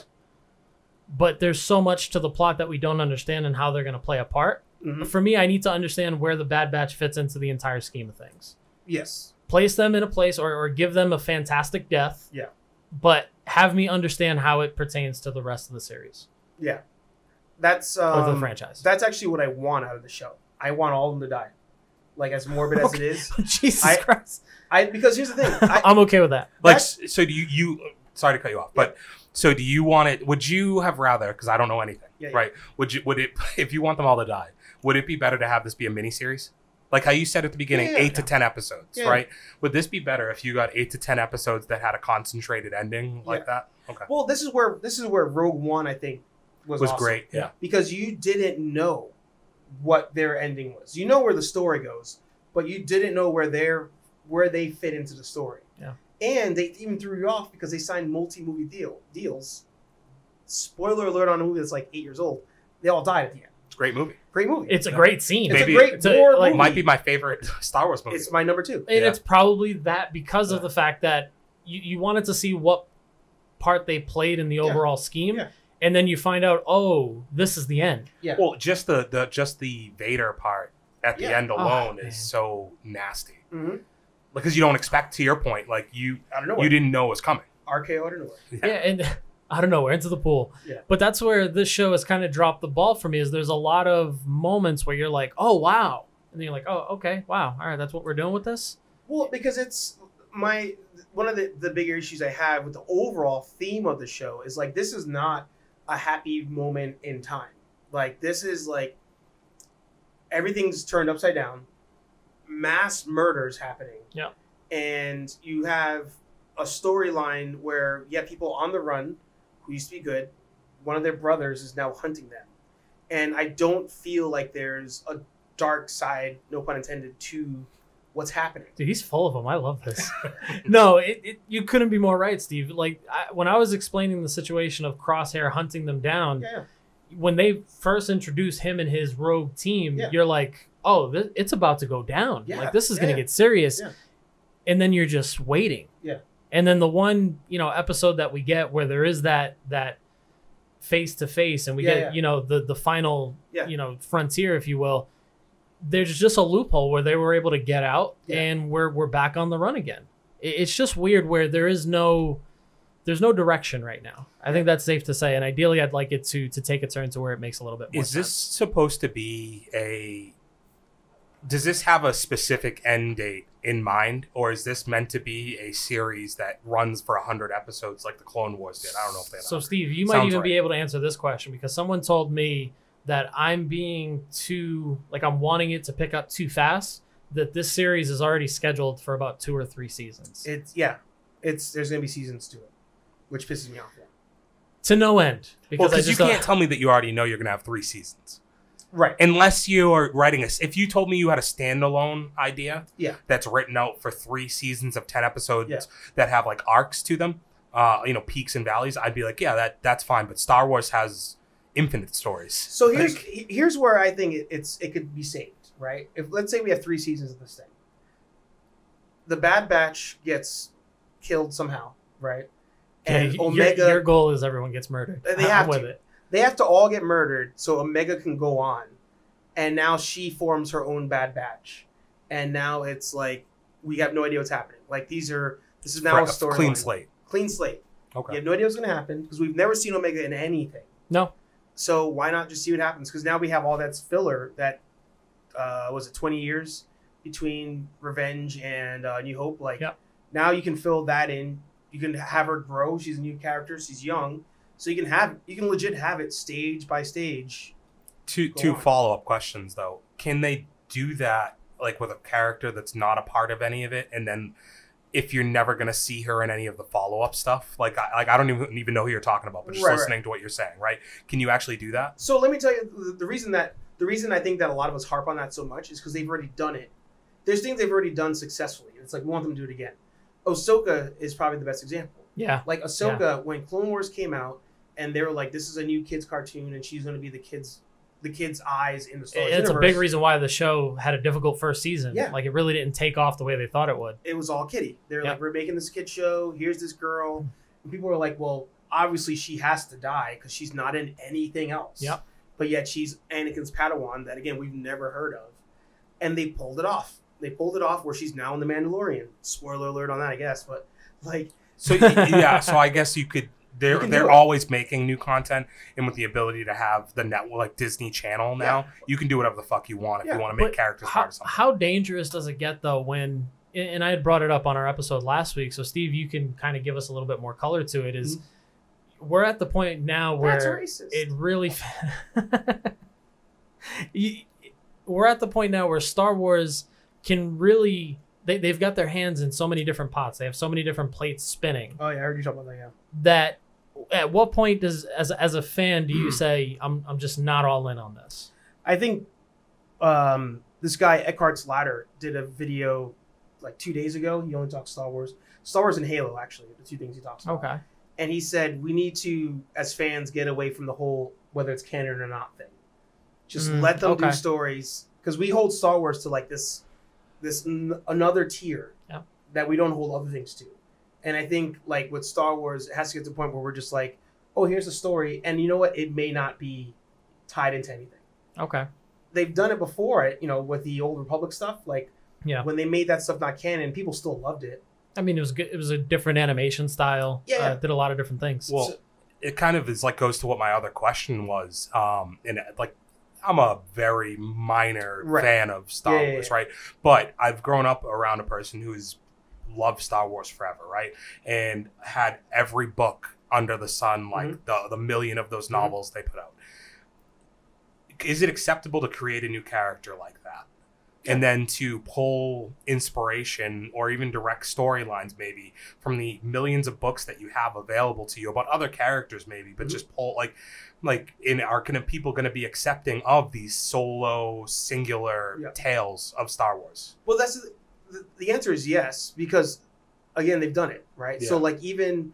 Speaker 2: But there's so much to the plot that we don't understand and how they're going to play a part.
Speaker 4: Mhm.
Speaker 2: For me, I need to understand where the Bad Batch fits into the entire scheme of things.
Speaker 4: Yes.
Speaker 2: Place them in a place or give them a fantastic death.
Speaker 4: Yeah.
Speaker 2: But have me understand how it pertains to the rest of the series
Speaker 4: Yeah. That's
Speaker 2: or the franchise.
Speaker 4: That's actually what I want out of the show. I want all of them to die. Like as morbid as it is.
Speaker 2: Jesus Christ.
Speaker 4: Because here's the thing.
Speaker 2: I'm okay with that.
Speaker 3: Like, so do you sorry to cut you off, but so do you want it? Would you have rather? Because I don't know anything,
Speaker 4: Yeah.
Speaker 3: right? Would it if you want them all to die? Would it be better to have this be a miniseries? Like how you said at the beginning,
Speaker 4: Yeah.
Speaker 3: 8 to 10 episodes,
Speaker 4: Yeah.
Speaker 3: right? Would this be better if you got 8 to 10 episodes that had a concentrated ending like that? Okay,
Speaker 4: Well, this is where Rogue One I think was awesome.
Speaker 3: great. Yeah.
Speaker 4: Because you didn't know what their ending was. You know where the story goes, but you didn't know where they fit into the story.
Speaker 2: Yeah.
Speaker 4: And they even threw you off because they signed multi-movie deals. Spoiler alert on a movie that's like 8 years old. They all died at the end.
Speaker 3: It's a great movie.
Speaker 4: Great movie.
Speaker 2: It's a great scene.
Speaker 4: It's
Speaker 3: Maybe-
Speaker 4: a great
Speaker 2: it's a-
Speaker 4: war
Speaker 2: like,
Speaker 4: movie.
Speaker 3: Might be my favorite Star Wars movie.
Speaker 4: It's my number 2.
Speaker 2: And
Speaker 3: Yeah.
Speaker 2: it's probably that because
Speaker 3: Yeah.
Speaker 2: of the fact that you wanted to see what part they played in the overall scheme.
Speaker 4: Yeah.
Speaker 2: And then you find out, oh, this is the end.
Speaker 4: Yeah.
Speaker 3: Well, just the Vader part at the
Speaker 4: Yeah.
Speaker 3: end
Speaker 2: Oh,
Speaker 3: alone
Speaker 2: man.
Speaker 3: is so nasty.
Speaker 4: Mm-hmm.
Speaker 3: Because you don't expect, to your point, like
Speaker 4: I don't know.
Speaker 3: you didn't know it was coming.
Speaker 4: RKO, I don't know.
Speaker 2: Yeah, and I don't know, we're into the pool.
Speaker 4: Yeah.
Speaker 2: But that's where this show has kind of dropped the ball for me, is there's a lot of moments where you're like, oh, wow. And then you're like, oh, okay, wow. All right, that's what we're doing with this?
Speaker 4: Well, because it's one of the bigger issues I have with the overall theme of the show is like this is not a happy moment in time. Like this is like everything's turned upside down, mass murders happening.
Speaker 2: Yeah.
Speaker 4: And you have a storyline where you have people on the run who used to be good. One of their brothers is now hunting them. And I don't feel like there's a dark side, no pun intended, to what's happening.
Speaker 2: Dude, he's full of them. I love this. No, you couldn't be more right, Steve. Like, when I was explaining the situation of Crosshair hunting them down,
Speaker 4: Yeah.
Speaker 2: when they first introduced him and his rogue team,
Speaker 4: Yeah.
Speaker 2: you're like, oh, it's about to go down.
Speaker 4: Yeah.
Speaker 2: Like, this is going
Speaker 4: Yeah.
Speaker 2: to get serious.
Speaker 4: Yeah.
Speaker 2: And then you're just waiting.
Speaker 4: Yeah.
Speaker 2: And then the one, episode that we get where there is that face to face and we get, the final,
Speaker 4: Yeah.
Speaker 2: frontier, if you will. There's just a loophole where they were able to get out
Speaker 4: Yeah.
Speaker 2: and we're back on the run again. It's just weird where there's no direction right now. I think that's safe to say. And ideally I'd like it to take a turn to where it makes a little bit more
Speaker 3: Is
Speaker 2: sense.
Speaker 3: this supposed to be does this have a specific end date in mind, or is this meant to be a series that runs for 100 episodes like the Clone Wars did? I don't know if they
Speaker 2: So Steve, you might
Speaker 3: Sounds
Speaker 2: even
Speaker 3: right.
Speaker 2: be able to answer this question because someone told me that I'm being I'm wanting it to pick up too fast, that this series is already scheduled for about 2 or 3 seasons.
Speaker 4: There's gonna be seasons to it. which pisses me off.
Speaker 2: To no end.
Speaker 3: Because you can't tell me that you already know you're going to have 3 seasons.
Speaker 4: Right.
Speaker 3: Unless you are writing if you told me you had a standalone idea that's written out for 3 seasons of 10 episodes that have like arcs to them, peaks and valleys, I'd be like, yeah, that's fine. But Star Wars has infinite stories.
Speaker 4: So here's where I think it could be saved, right? If let's say we have 3 seasons of this thing. The Bad Batch gets killed somehow, right? And Omega,
Speaker 2: your goal is everyone gets murdered.
Speaker 4: They have to. They have to all get murdered so Omega can go on. And now she forms her own Bad Batch. And now it's like we have no idea what's happening. Like this is now a story.
Speaker 3: Clean slate.
Speaker 4: Clean slate.
Speaker 3: Okay.
Speaker 4: You have no idea what's going to happen because we've never seen Omega in anything.
Speaker 2: No.
Speaker 4: So why not just see what happens? Because now we have all that filler that was it 20 years between Revenge and New Hope. Like now you can fill that in. You can have her grow. She's a new character. She's young, so you can legit have it stage by stage.
Speaker 3: Two follow-up questions though. Can they do that like with a character that's not a part of any of it, and then if you're never gonna see her in any of the follow-up stuff, I don't even know who you're talking about, but just listening to what you're saying, right? Can you actually do that?
Speaker 4: So let me tell you the reason I think that a lot of us harp on that so much is because they've already done it. There's things they've already done successfully. It's like we want them to do it again. Ahsoka is probably the best example.
Speaker 2: Yeah.
Speaker 4: Like Ahsoka, when Clone Wars came out, and they were like, "This is a new kids cartoon, and she's going to be the kids' eyes in the Star Wars universe."
Speaker 2: It's a big reason why the show had a difficult first season.
Speaker 4: Yeah.
Speaker 2: Like it really didn't take off the way they thought it would.
Speaker 4: It was all kiddie. They're like, "We're making this kid show. Here's this girl," and people were like, "Well, obviously she has to die because she's not in anything else."
Speaker 2: Yep.
Speaker 4: But yet she's Anakin's Padawan that again we've never heard of, and they pulled it off. They pulled it off where she's now in The Mandalorian. Spoiler alert on that, I guess, but.
Speaker 3: So I guess you could. They're always making new content, and with the ability to have the network like Disney Channel now, you can do whatever the fuck you want if you want to make characters part of something.
Speaker 2: How dangerous does it get though when? And I had brought it up on our episode last week, so Steve, you can kind of give us a little bit more color to it. Is we're at the point now where it really. We're at the point now where Star Wars can really. They've got their hands in so many different pots. They have so many different plates spinning.
Speaker 4: Oh yeah, I heard you talk about that. Yeah.
Speaker 2: That at what point does as a fan do you say I'm just not all in on this?
Speaker 4: I think this guy Eckhart's Ladder did a video like 2 days ago. He only talks Star Wars and Halo actually, the 2 things he talks about.
Speaker 2: Okay.
Speaker 4: And he said we need to as fans get away from the whole whether it's canon or not thing. Just let them do stories because we hold Star Wars to like this another tier that we don't hold other things to. And I think like with Star Wars, it has to get to the point where we're just like, oh, here's a story. And you know what? It may not be tied into anything.
Speaker 2: Okay.
Speaker 4: They've done it before, with the Old Republic stuff. Like when they made that stuff not canon, people still loved it. I
Speaker 2: mean, it was good. It was a different animation style. Yeah. Did a lot of different things.
Speaker 3: Well, it kind of is like goes to what my other question was. And like, I'm a very minor fan of Star Wars, right? But I've grown up around a person who's loved Star Wars forever, right? And had every book under the sun, like the million of those novels they put out. Is it acceptable to create a new character like that? And then to pull inspiration or even direct storylines maybe from the millions of books that you have available to you about other characters maybe, but just pull are people going to be accepting of these solo singular tales of Star Wars?
Speaker 4: Well, that's the answer is yes, because again, they've done it, right? Yeah. So like even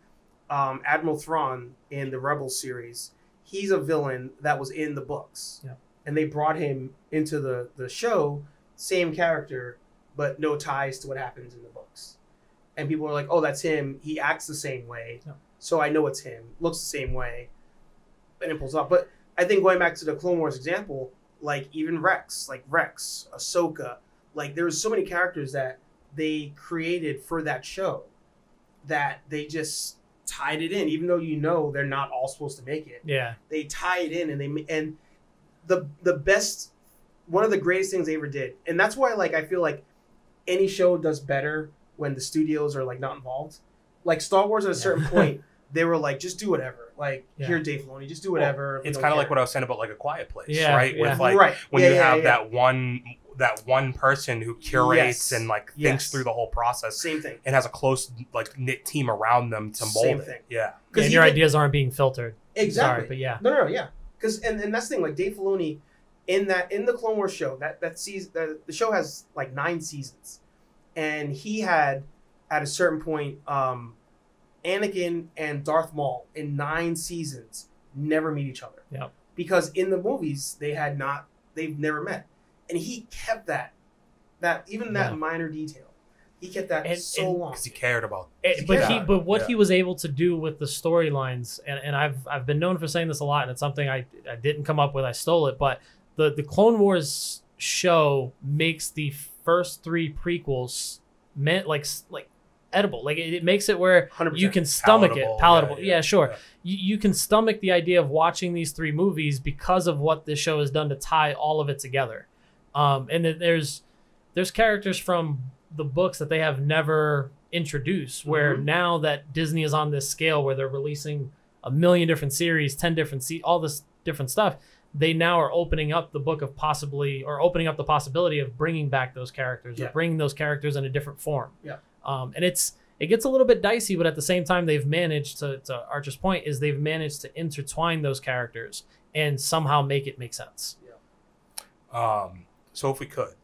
Speaker 4: Admiral Thrawn in the Rebels series, he's a villain that was in the books. Yeah. And they brought him into the show, same character, but no ties to what happens in the books. And people are like, oh, that's him. He acts the same way. Yeah. So I know it's him. Looks the same way. And it pulls off. But I think going back to the Clone Wars example, like even Rex, Ahsoka, like there was so many characters that they created for that show that they just tied it in, even though they're not all supposed to make it. Yeah. They tie it in and the best, one of the greatest things they ever did. And that's why I feel like any show does better when the studios are not involved. Like Star Wars at a certain point, they were like, just do whatever. Here, Dave Filoni, just do whatever.
Speaker 3: Well, it's kind of like what I was saying about A Quiet Place, right?
Speaker 2: Yeah.
Speaker 3: With when you have that one, that one person who curates and like thinks through the whole process.
Speaker 4: Same thing.
Speaker 3: And has a close like knit team around them to mold
Speaker 4: Same
Speaker 3: it.
Speaker 4: thing.
Speaker 3: Yeah.
Speaker 2: And your ideas aren't being filtered.
Speaker 4: Exactly.
Speaker 2: Sorry, but yeah.
Speaker 4: No, yeah. Because and that's the thing, like Dave Filoni in the Clone Wars show, that season, the show has like 9 seasons. And he had at a certain point Anakin and Darth Maul in 9 seasons never meet each other.
Speaker 2: Yeah.
Speaker 4: Because in the movies they've never met. And he kept that minor detail. He kept that so long
Speaker 3: because he cared about.
Speaker 2: But what he was able to do with the storylines, and I've been known for saying this a lot, and it's something I didn't come up with. I stole it, but the Clone Wars show makes the first 3 prequels meant like edible. Like it makes it where you can stomach palatable. Yeah, sure. Yeah. You can stomach the idea of watching these 3 movies because of what this show has done to tie all of it together. And then there's characters from the books that they have never introduced, where now that Disney is on this scale where they're releasing a million different series, 10 different all this different stuff, they now are opening up the book of opening up the possibility of bringing back those characters or bringing those characters in a different form. Yeah. And it gets a little bit dicey, but at the same time, they've managed to Archer's point is they've managed to intertwine those characters and somehow make it make sense.
Speaker 3: Yeah. So if we could,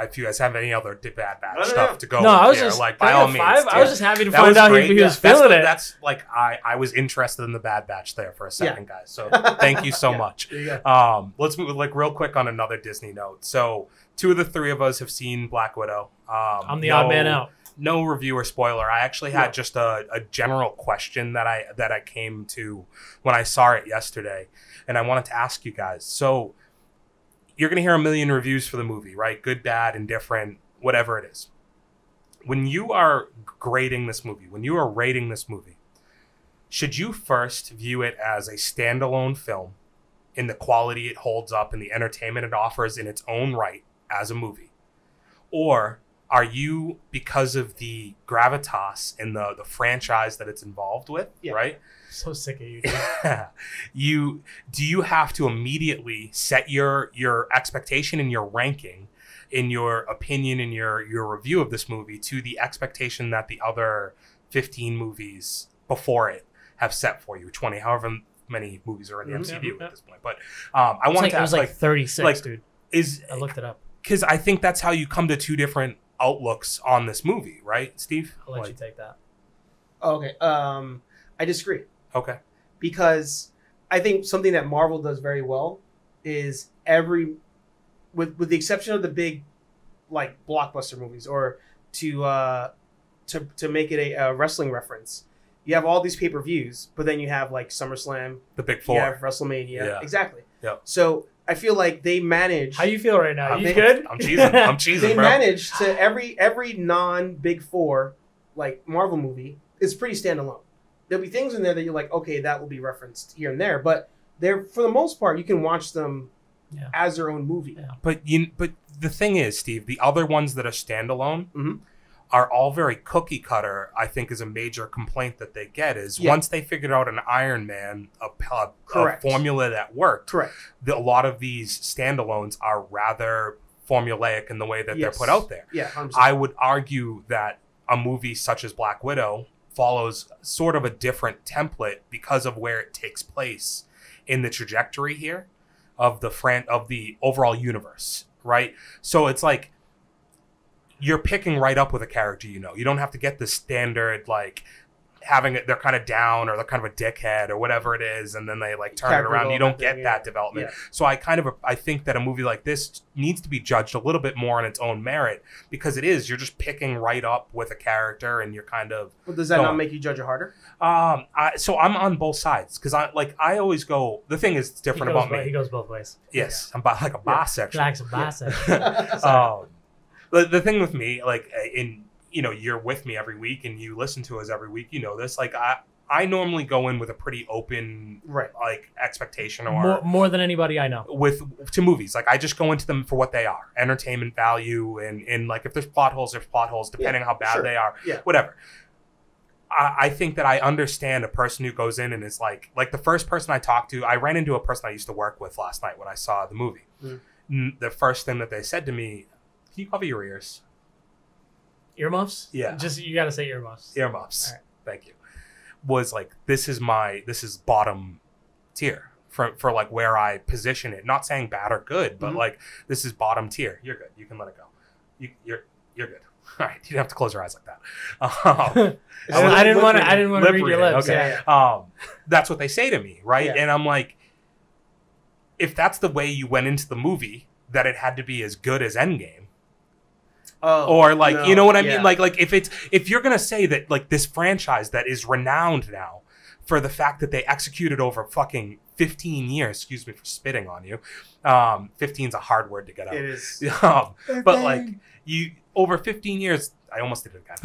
Speaker 3: if you guys have any other Bad Batch to go,
Speaker 2: I was
Speaker 3: here,
Speaker 2: just
Speaker 3: like by all means,
Speaker 2: I was just happy to find out he was feeling it.
Speaker 3: That's like I was interested in the Bad Batch there for a second, guys. So thank you so much. Let's move like real quick on another Disney note. So 2 of the 3 of us have seen Black Widow.
Speaker 2: I'm the odd man out.
Speaker 3: No review or spoiler. I actually had just a general question that I came to when I saw it yesterday, and I wanted to ask you guys. So you're going to hear a million reviews for the movie, right? Good, bad, indifferent, whatever it is. When you are grading this movie, when you are rating this movie, should you first view it as a standalone film in the quality it holds up and the entertainment it offers in its own right as a movie? Or are you, because of the gravitas and the franchise that it's involved with, right?
Speaker 2: So sick of you.
Speaker 3: Do you have to immediately set your expectation and your ranking in your opinion and your review of this movie to the expectation that the other 15 movies before it have set for you, 20, however many movies are in the MCU at this point. But I wanted to ask,
Speaker 2: it was like 36, dude.
Speaker 3: I
Speaker 2: looked it up.
Speaker 3: Because I think that's how you come to 2 different outlooks on this movie, right, Steve?
Speaker 2: I'll let you take that.
Speaker 4: Okay. I disagree.
Speaker 3: Okay.
Speaker 4: Because I think something that Marvel does very well is with the exception of the big like blockbuster movies, or to make it a wrestling reference, you have all these pay-per-views, but then you have like SummerSlam,
Speaker 3: the Big 4,
Speaker 4: you have WrestleMania. Yeah. Exactly.
Speaker 3: Yeah.
Speaker 4: So I feel like they manage.
Speaker 2: How you feel right now? You good?
Speaker 3: I'm cheesing.
Speaker 4: They
Speaker 3: bro.
Speaker 4: manage to every non-Big 4 like Marvel movie is pretty standalone. There'll be things in there that you're like, okay, that will be referenced here and there, but they're, for the most part, you can watch them as their own movie.
Speaker 3: Yeah. But the thing is, Steve, the other ones that are standalone are all very cookie cutter. I think is a major complaint that they get is once they figured out an Iron Man, a formula that worked.
Speaker 4: Correct.
Speaker 3: A lot of these standalones are rather formulaic in the way that they're put out there.
Speaker 4: Yeah, 100%.
Speaker 3: I would argue that a movie such as Black Widow follows sort of a different template because of where it takes place in the trajectory here of the overall universe, right? So it's like you're picking right up with a character, you know. You don't have to get the standard like having it, they're kind of down or they're kind of a dickhead or whatever it is, and then they like turn it around. You don't get that development. Yeah. So I think that a movie like this needs to be judged a little bit more on its own merit, because you're just picking right up with a character and you're kind of.
Speaker 4: Well, does that not make you judge it harder?
Speaker 3: So I'm on both sides, because I always go. The thing is, it's different about me.
Speaker 2: He goes both ways.
Speaker 3: Yes, I'm like a bisexual.
Speaker 2: Like a bisexual.
Speaker 3: The thing with me, like you're with me every week and you listen to us every week. You know this. Like I normally go in with a pretty open like expectation, or
Speaker 2: more than anybody I know
Speaker 3: to movies. Like I just go into them for what they are, entertainment value, and like if there's plot holes, depending on how bad they are, whatever. I think that I understand a person who goes in and is like the first person I talked to, I ran into a person I used to work with last night when I saw the movie. the first thing that they said to me, "Can you cover your ears?"
Speaker 2: Earmuffs?
Speaker 3: Yeah.
Speaker 2: Just you gotta say earmuffs.
Speaker 3: Earmuffs.
Speaker 2: All right.
Speaker 3: Thank you. Was like, this is bottom tier for like where I position it. Not saying bad or good, but like this is bottom tier. You're good. You can let it go. You're good. All right. You don't have to close your eyes like that.
Speaker 2: I didn't want to read your lips.
Speaker 3: Okay.
Speaker 2: Yeah.
Speaker 3: That's what they say to me, right?
Speaker 4: Yeah.
Speaker 3: And I'm like, if that's the way you went into the movie, that it had to be as good as Endgame. Or like,
Speaker 4: no,
Speaker 3: you know what I
Speaker 4: yeah.
Speaker 3: mean? Like if you're gonna say that like this franchise that is renowned now for the fact that they executed over fucking 15 years, excuse me for spitting on you. 15's a hard word to get out.
Speaker 4: It is.
Speaker 3: But like over 15 years, I almost did it again.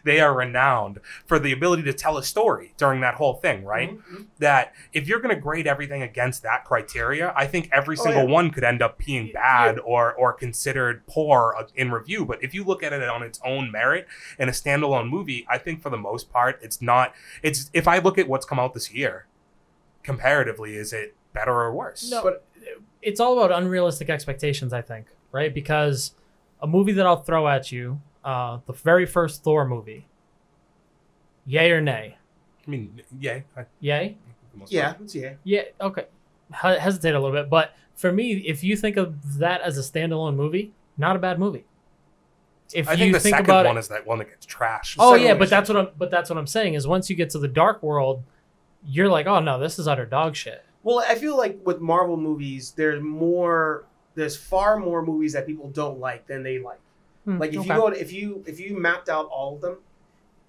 Speaker 3: They are renowned for the ability to tell a story during that whole thing, right? Mm-hmm. That if you're going to grade everything against that criteria, I think every single one could end up being bad or considered poor in review. But if you look at it on its own merit in a standalone movie, I think for the most part, if I look at what's come out this year, comparatively, is it better or worse?
Speaker 2: No, but it's all about unrealistic expectations, I think, right? Because a movie that I'll throw at you, the very first Thor movie, yay or nay?
Speaker 3: I mean, yay.
Speaker 2: Yay?
Speaker 4: Yeah, it's yay.
Speaker 2: Yeah, okay. Hesitate a little bit, but for me, if you think of that as a standalone movie, not a bad movie. If
Speaker 3: I think the second
Speaker 2: about
Speaker 3: one is that one that gets trashed.
Speaker 2: Oh yeah, but that's what I'm saying is once you get to the Dark World, you're like, oh no, this is utter dog shit.
Speaker 4: Well, I feel like with Marvel movies, there's far more movies that people don't like than they like. Like if you mapped out all of them,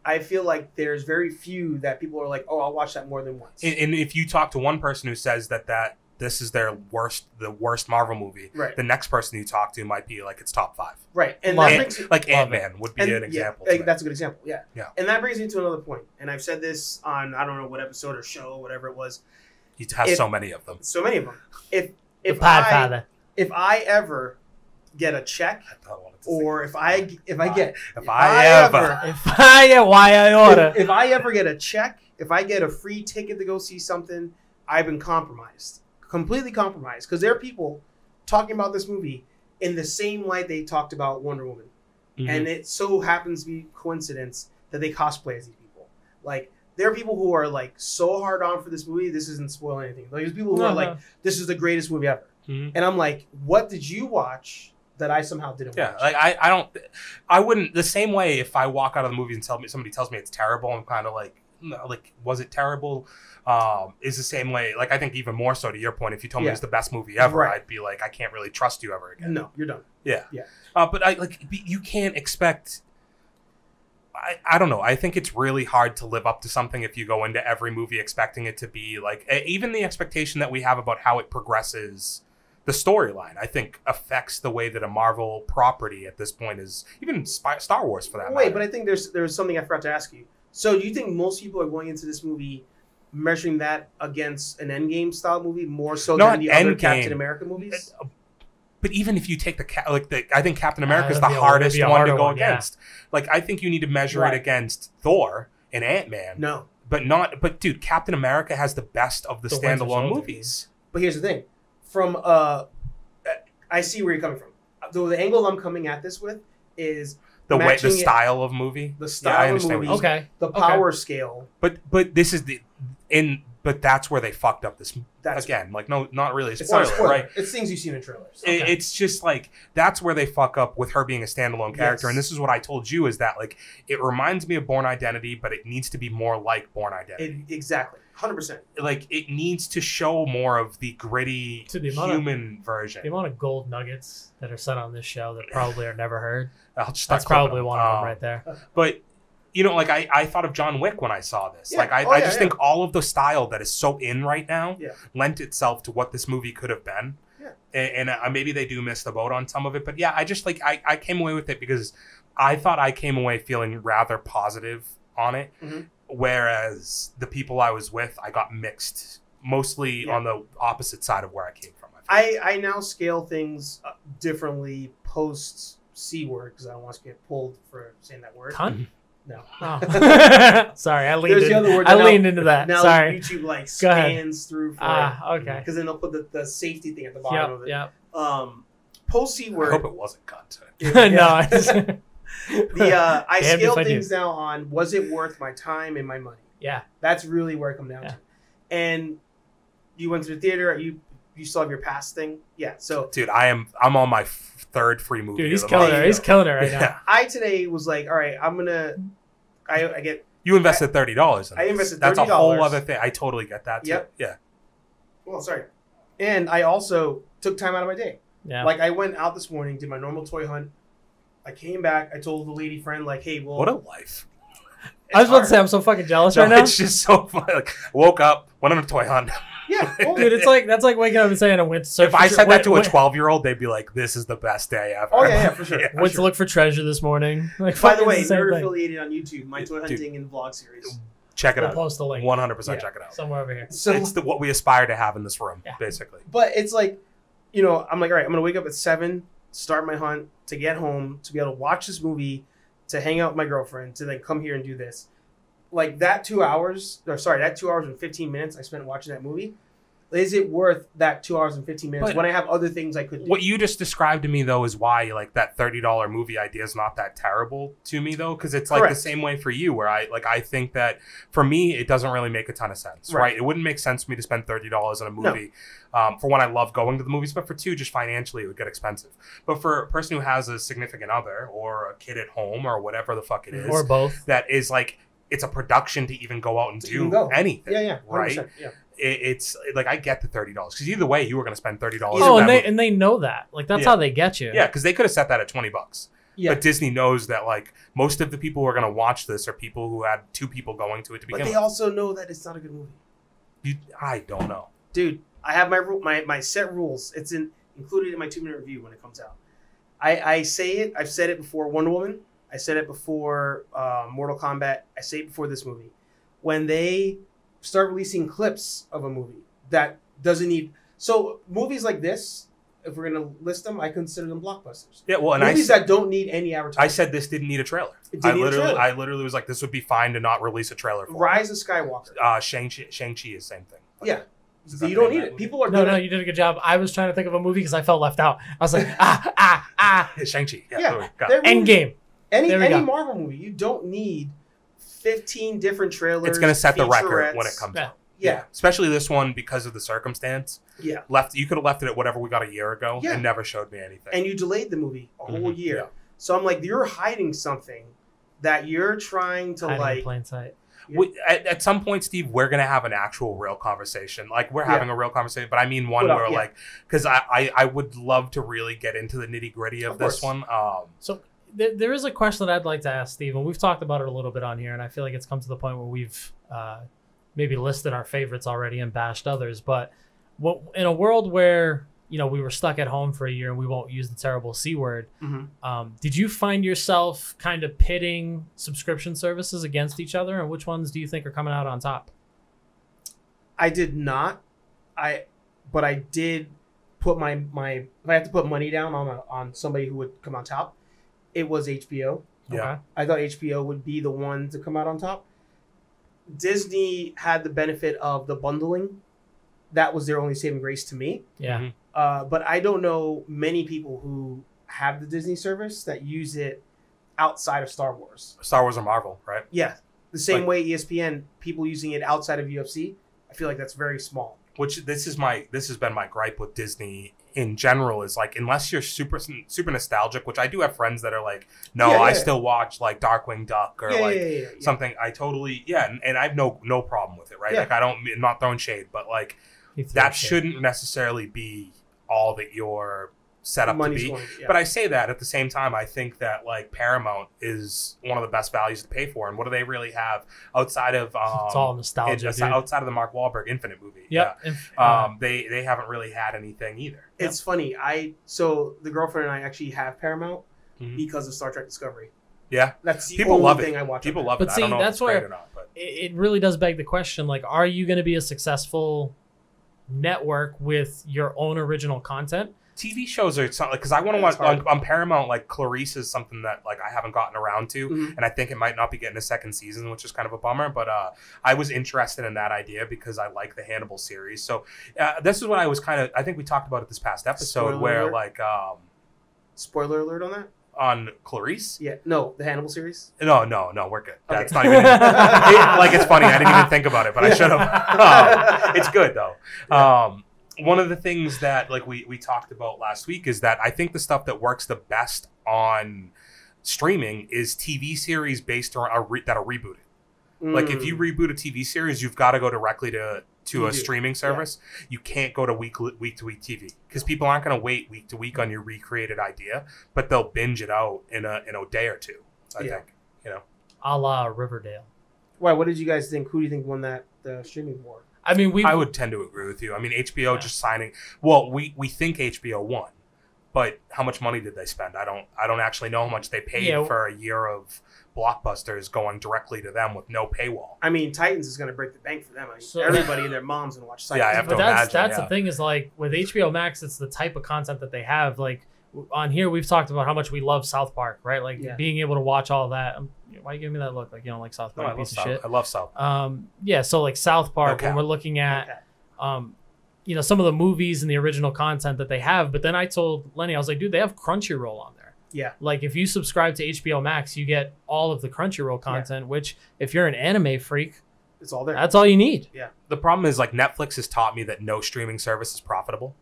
Speaker 4: I feel like there's very few that people are like, oh, I'll watch that more than once.
Speaker 3: And if you talk to one person who says that this is the worst Marvel movie,
Speaker 4: right,
Speaker 3: the next person you talk to might be like it's top 5.
Speaker 4: Right. And
Speaker 3: like Ant-Man would be an example.
Speaker 4: Yeah, that's a good example. Yeah.
Speaker 3: Yeah.
Speaker 4: And that brings me to another point. And I've said this on I don't know what episode or show, whatever it was.
Speaker 3: He has so many of them.
Speaker 4: So many of them. If I ever get a check, or if I ever get a check, if I get a free ticket to go see something, I've been compromised, completely compromised, because there are people talking about this movie in the same light they talked about Wonder Woman, and it so happens to be coincidence that they cosplay as these people. Like there are people who are like so hard on for this movie. This isn't spoiling anything. Like, there's people who are like, this is the greatest movie ever. And I'm like, what did you watch that I somehow didn't watch?
Speaker 3: Like I wouldn't, the same way if I walk out of the movie and somebody tells me it's terrible, I'm kind of like, was it terrible? Is the same way, like I think even more so to your point, if you told me it's the best movie ever, I'd be like, I can't really trust you ever again.
Speaker 4: No, you're done.
Speaker 3: Yeah. But you can't expect, I don't know. I think it's really hard to live up to something if you go into every movie expecting it to be like, even the expectation that we have about how it progresses the storyline, I think affects the way that a Marvel property at this point is, even Star Wars for that matter.
Speaker 4: Wait, but I think there's something I forgot to ask you. So do you think most people are going into this movie measuring that against an Endgame style movie more so than the other Captain America movies?
Speaker 3: But even if you take I think Captain America is the hardest one to go against. Like, I think you need to measure it against Thor and Ant-Man.
Speaker 4: No.
Speaker 3: But dude, Captain America has the best of the standalone movies.
Speaker 4: But here's the thing. From I see where you're coming from. The angle I'm coming at this with is
Speaker 3: the style of movie.
Speaker 4: The style of movie.
Speaker 2: Okay.
Speaker 4: The power scale.
Speaker 3: But this is but that's where they fucked up this. Again, like, no, not really a spoiler, right?
Speaker 4: It's things you've seen in trailers.
Speaker 3: Okay. It's just like, that's where they fuck up with her being a standalone character. And this is what I told you, is that like, it reminds me of Bourne Identity, but it needs to be more like Bourne Identity.
Speaker 4: Exactly. 100%.
Speaker 3: Like, it needs to show more of the gritty human version.
Speaker 2: The amount of gold nuggets that are said on this show that probably are never heard.
Speaker 3: That's
Speaker 2: probably one of them right there.
Speaker 3: But you know, like I thought of John Wick when I saw this. Yeah. Like I just think all of the style that is so in right now lent itself to what this movie could have been. Yeah. And maybe they do miss the boat on some of it, but yeah, I just like I came away with it because I thought I came away feeling rather positive on it, whereas the people I was with, I got mixed, mostly on the opposite side of where I came from.
Speaker 4: I now scale things differently post C word, because I don't want to get pulled for saying that word.
Speaker 2: Cunt?
Speaker 4: No.
Speaker 2: Oh. Sorry, I leaned.
Speaker 4: There's the other word.
Speaker 2: I leaned into that.
Speaker 4: Now
Speaker 2: Sorry.
Speaker 4: YouTube like
Speaker 2: Go ahead.
Speaker 4: scans through for
Speaker 2: Okay.
Speaker 4: because then they'll put the safety thing at the bottom of it.
Speaker 2: Yep.
Speaker 4: Post C
Speaker 3: I
Speaker 4: word.
Speaker 3: hope it wasn't content.
Speaker 2: No. I just,
Speaker 4: I
Speaker 2: Damned
Speaker 4: scale
Speaker 2: if I
Speaker 4: things
Speaker 2: do.
Speaker 4: now on was it worth my time and my money?
Speaker 2: yeah.
Speaker 4: That's really where I come down to. And you went to the theater. You still have your pass thing. Yeah. So
Speaker 3: Dude, I'm on my third free movie.
Speaker 2: Dude, he's
Speaker 3: of the
Speaker 2: killing
Speaker 3: month.
Speaker 2: it. He's killing it right now.
Speaker 3: Yeah.
Speaker 4: I today was like, all right, I'm gonna. I get.
Speaker 3: You invested $30 in
Speaker 4: I
Speaker 3: this.
Speaker 4: invested
Speaker 3: That's a
Speaker 4: $30.
Speaker 3: whole other thing. I totally get that too.
Speaker 4: Yep.
Speaker 3: Yeah.
Speaker 4: Well, sorry. And I also took time out of my day.
Speaker 2: Yeah.
Speaker 4: Like I went out this morning, did my normal toy hunt. I came back. I told the lady friend, like, hey, well,
Speaker 3: What a life.
Speaker 2: I was about to
Speaker 4: hard.
Speaker 2: say I'm so fucking jealous
Speaker 3: No,
Speaker 2: right now.
Speaker 3: it's just so fun. Like, woke up, went on a toy hunt.
Speaker 4: Yeah, well,
Speaker 2: Dude, it's like that's like waking up and saying I went to search
Speaker 3: If I said that to a
Speaker 2: went
Speaker 3: 12-year-old, they'd be like, "This is the best day ever."
Speaker 4: Oh, yeah, for sure.
Speaker 2: went to look for treasure this morning. Like,
Speaker 4: by
Speaker 2: fucking
Speaker 4: the way,
Speaker 2: the same
Speaker 4: nerd
Speaker 2: thing.
Speaker 4: affiliated on YouTube, my toy
Speaker 3: Dude.
Speaker 4: hunting and vlog series.
Speaker 3: Check it
Speaker 2: We'll
Speaker 3: out.
Speaker 2: post a link
Speaker 3: 100%
Speaker 4: Yeah.
Speaker 3: check it out.
Speaker 2: somewhere over here.
Speaker 4: So,
Speaker 3: It's what we aspire to have in this room,
Speaker 2: Yeah.
Speaker 3: basically.
Speaker 4: but it's like, I'm like, all right, I'm gonna wake up at 7, start my hunt to get home to be able to watch this movie, to hang out with my girlfriend, to then come here and do this. Like that 2 hours, that 2 hours and 15 minutes I spent watching that movie. Is it worth that 2 hours and 15 minutes
Speaker 3: But
Speaker 4: when I have other things I could do?
Speaker 3: What you just described to me, though, is why like that $30 movie idea is not that terrible to me, though, because it's like
Speaker 4: Correct.
Speaker 3: the same way for you, where I think that for me it doesn't really make a ton of sense,
Speaker 4: Right.
Speaker 3: right? It wouldn't make sense for me to spend $30 on a movie. For one, I love going to the movies, but for two, just financially it would get expensive. But for a person who has a significant other or a kid at home or whatever the fuck it is,
Speaker 2: Or both.
Speaker 3: that is like it's a production to even go out and
Speaker 4: To
Speaker 3: do
Speaker 4: even go.
Speaker 3: anything.
Speaker 4: Yeah, 100%,
Speaker 3: right.
Speaker 4: Yeah.
Speaker 3: It's like I get the $30 because either way you were going to spend $30.
Speaker 2: Oh,
Speaker 3: on that
Speaker 2: and they know that. Like that's
Speaker 3: Yeah.
Speaker 2: how they get you.
Speaker 3: yeah, because they could have set that at $20.
Speaker 4: Yeah.
Speaker 3: But Disney knows that like most of the people who are going to watch this are people who had 2 people going to it to
Speaker 4: But
Speaker 3: begin
Speaker 4: they
Speaker 3: with.
Speaker 4: also know that it's not a good movie.
Speaker 3: I don't know.
Speaker 4: Dude, I have my set rules. It's included in my 2-minute review when it comes out. I say it. I've said it before Wonder Woman. I said it before Mortal Kombat. I say it before this movie. When they start releasing clips of a movie that doesn't need... So movies like this, if we're going to list them, I consider them blockbusters.
Speaker 3: Yeah, well, and
Speaker 4: Movies that don't need any advertising.
Speaker 3: I said this didn't need a trailer.
Speaker 4: It didn't need a trailer.
Speaker 3: I literally was like, this would be fine to not release a trailer for.
Speaker 4: Rise of Skywalker.
Speaker 3: Shang-Chi is the same thing.
Speaker 4: Yeah.
Speaker 3: Is
Speaker 4: So
Speaker 3: that
Speaker 4: you don't
Speaker 3: the name
Speaker 4: need
Speaker 3: of
Speaker 4: it.
Speaker 3: that
Speaker 4: People are
Speaker 2: No,
Speaker 4: gonna...
Speaker 2: you did a good job. I was trying to think of a movie because I felt left out. I was like,
Speaker 3: Shang-Chi. Yeah.
Speaker 4: Yeah.
Speaker 3: Totally. Got
Speaker 4: They're
Speaker 3: it.
Speaker 2: Endgame.
Speaker 4: Any
Speaker 2: There we go.
Speaker 4: Marvel movie, you don't need 15 different trailers.
Speaker 3: It's going to set the record
Speaker 4: featurettes.
Speaker 3: when it comes
Speaker 2: Yeah.
Speaker 3: out.
Speaker 4: Yeah.
Speaker 3: Especially this one because of the circumstance.
Speaker 4: Yeah.
Speaker 3: You could have left it at whatever we got a year ago
Speaker 4: Yeah.
Speaker 3: and never showed me anything.
Speaker 4: And you delayed the movie a whole
Speaker 3: Mhm.
Speaker 4: year.
Speaker 3: Yeah.
Speaker 4: So I'm like, you're hiding something that you're trying to
Speaker 2: Hiding in
Speaker 4: like.
Speaker 2: plain sight.
Speaker 3: At some point, Steve, we're gonna have an actual real conversation. Like we're having a real conversation, but I mean one
Speaker 4: Well,
Speaker 3: where
Speaker 4: yeah.
Speaker 3: like because I would love to really get into the nitty gritty of this
Speaker 4: course.
Speaker 3: one.
Speaker 2: So there is a question that I'd like to ask Steve, and we've talked about it a little bit on here, and I feel like it's come to the point where we've maybe listed our favorites already and bashed others. But in a world where we were stuck at home for a year and we won't use the terrible C word, did you find yourself kind of pitting subscription services against each other, and which ones do you think are coming out on top?
Speaker 4: I did not. But I did put my if I had to put money down on somebody who would come on top, it was HBO.
Speaker 3: Yeah.
Speaker 2: Okay.
Speaker 4: I thought HBO would be the one to come out on top. Disney had the benefit of the bundling. That was their only saving grace to me.
Speaker 2: Yeah.
Speaker 3: Mhm.
Speaker 4: But I don't know many people who have the Disney service that use it outside of Star Wars.
Speaker 3: Star Wars or Marvel, right?
Speaker 4: Yeah. The same
Speaker 3: Like-
Speaker 4: way ESPN, people using it outside of UFC, I feel like that's very small.
Speaker 3: Which this has been my gripe with Disney in general is like unless you're super nostalgic, which I do have friends that are like, no,
Speaker 4: Yeah,
Speaker 3: I
Speaker 4: yeah.
Speaker 3: still watch like Darkwing Duck or
Speaker 4: Yeah.
Speaker 3: something. I totally and I have no problem with it, right?
Speaker 4: Yeah.
Speaker 3: Like I'm not throwing shade, but like
Speaker 2: He threw
Speaker 3: that
Speaker 2: a shade.
Speaker 3: shouldn't necessarily be all that you're set up
Speaker 4: Money's
Speaker 3: to be.
Speaker 4: going, yeah.
Speaker 3: But I say that at the same time, I think that like Paramount is one of the best values to pay for. And what do they really have outside of
Speaker 2: It's all nostalgia, dude.
Speaker 3: outside of the Mark Wahlberg Infinite movie?
Speaker 2: Yep.
Speaker 3: Yeah. They haven't really had anything either.
Speaker 4: It's funny. So the girlfriend and I actually have Paramount
Speaker 3: Mhm.
Speaker 4: because of Star Trek Discovery.
Speaker 3: Yeah.
Speaker 4: That's the
Speaker 3: People
Speaker 4: only
Speaker 3: love
Speaker 4: thing
Speaker 3: it.
Speaker 4: I watch.
Speaker 3: People
Speaker 4: on
Speaker 3: love
Speaker 2: But
Speaker 3: it.
Speaker 2: see,
Speaker 3: I don't know
Speaker 2: that's
Speaker 3: if it's great
Speaker 2: where-
Speaker 3: or not, but
Speaker 2: It really does beg the question, like, are you going to be a successful network with your own original content?
Speaker 3: TV shows are something because I want to watch on Paramount. Like Clarice is something that like I haven't gotten around to, and I think it might not be getting a second season, which is kind of a bummer. But I was interested in that idea because I like the Hannibal series. So this is what I was kind of. I think we talked about it this past episode
Speaker 4: Spoiler alert on that.
Speaker 3: On Clarice?
Speaker 4: Yeah. No, the Hannibal series?
Speaker 3: No, we're good. Okay. That's not even... it's funny. I didn't even think about it, but I should have. It's good, though. Yeah. One of the things that like we talked about last week is that I think the stuff that works the best on streaming is TV series based on that are rebooted. Like, if you reboot a TV series, you've got to go directly to a streaming service. Yeah. You can't go to week to week TV because people aren't going to wait week to week on your recreated idea, but they'll binge it out in a day or two. I think,
Speaker 2: a la Riverdale.
Speaker 4: Why? What did you guys think? Who do you think won that streaming war?
Speaker 2: I mean,
Speaker 3: I would tend to agree with you. I mean, HBO just signing. Well, we think HBO won, but how much money did they spend? I don't actually know how much they paid for a year of blockbusters going directly to them with no paywall.
Speaker 4: I mean, Titans is going to break the bank for them. I mean, everybody and their mom's going to watch Titans.
Speaker 3: Yeah, I have to imagine.
Speaker 2: That's the thing is like with HBO Max, it's the type of content that they have. Like on here, we've talked about how much we love South Park, right? Like being able to watch all that. Why are you giving me that look? Like you don't like South Park?
Speaker 3: No, I love South. Shit. I love South.
Speaker 2: So like South Park, when we're looking at, some of the movies and the original content that they have. But then I told Lenny, I was like, dude, they have Crunchyroll on there.
Speaker 4: Yeah.
Speaker 2: Like if you subscribe to HBO Max, you get all of the Crunchyroll content, which if you're an anime freak,
Speaker 4: it's all there.
Speaker 2: That's all you need.
Speaker 4: Yeah.
Speaker 3: The problem is like Netflix has taught me that no streaming service is profitable.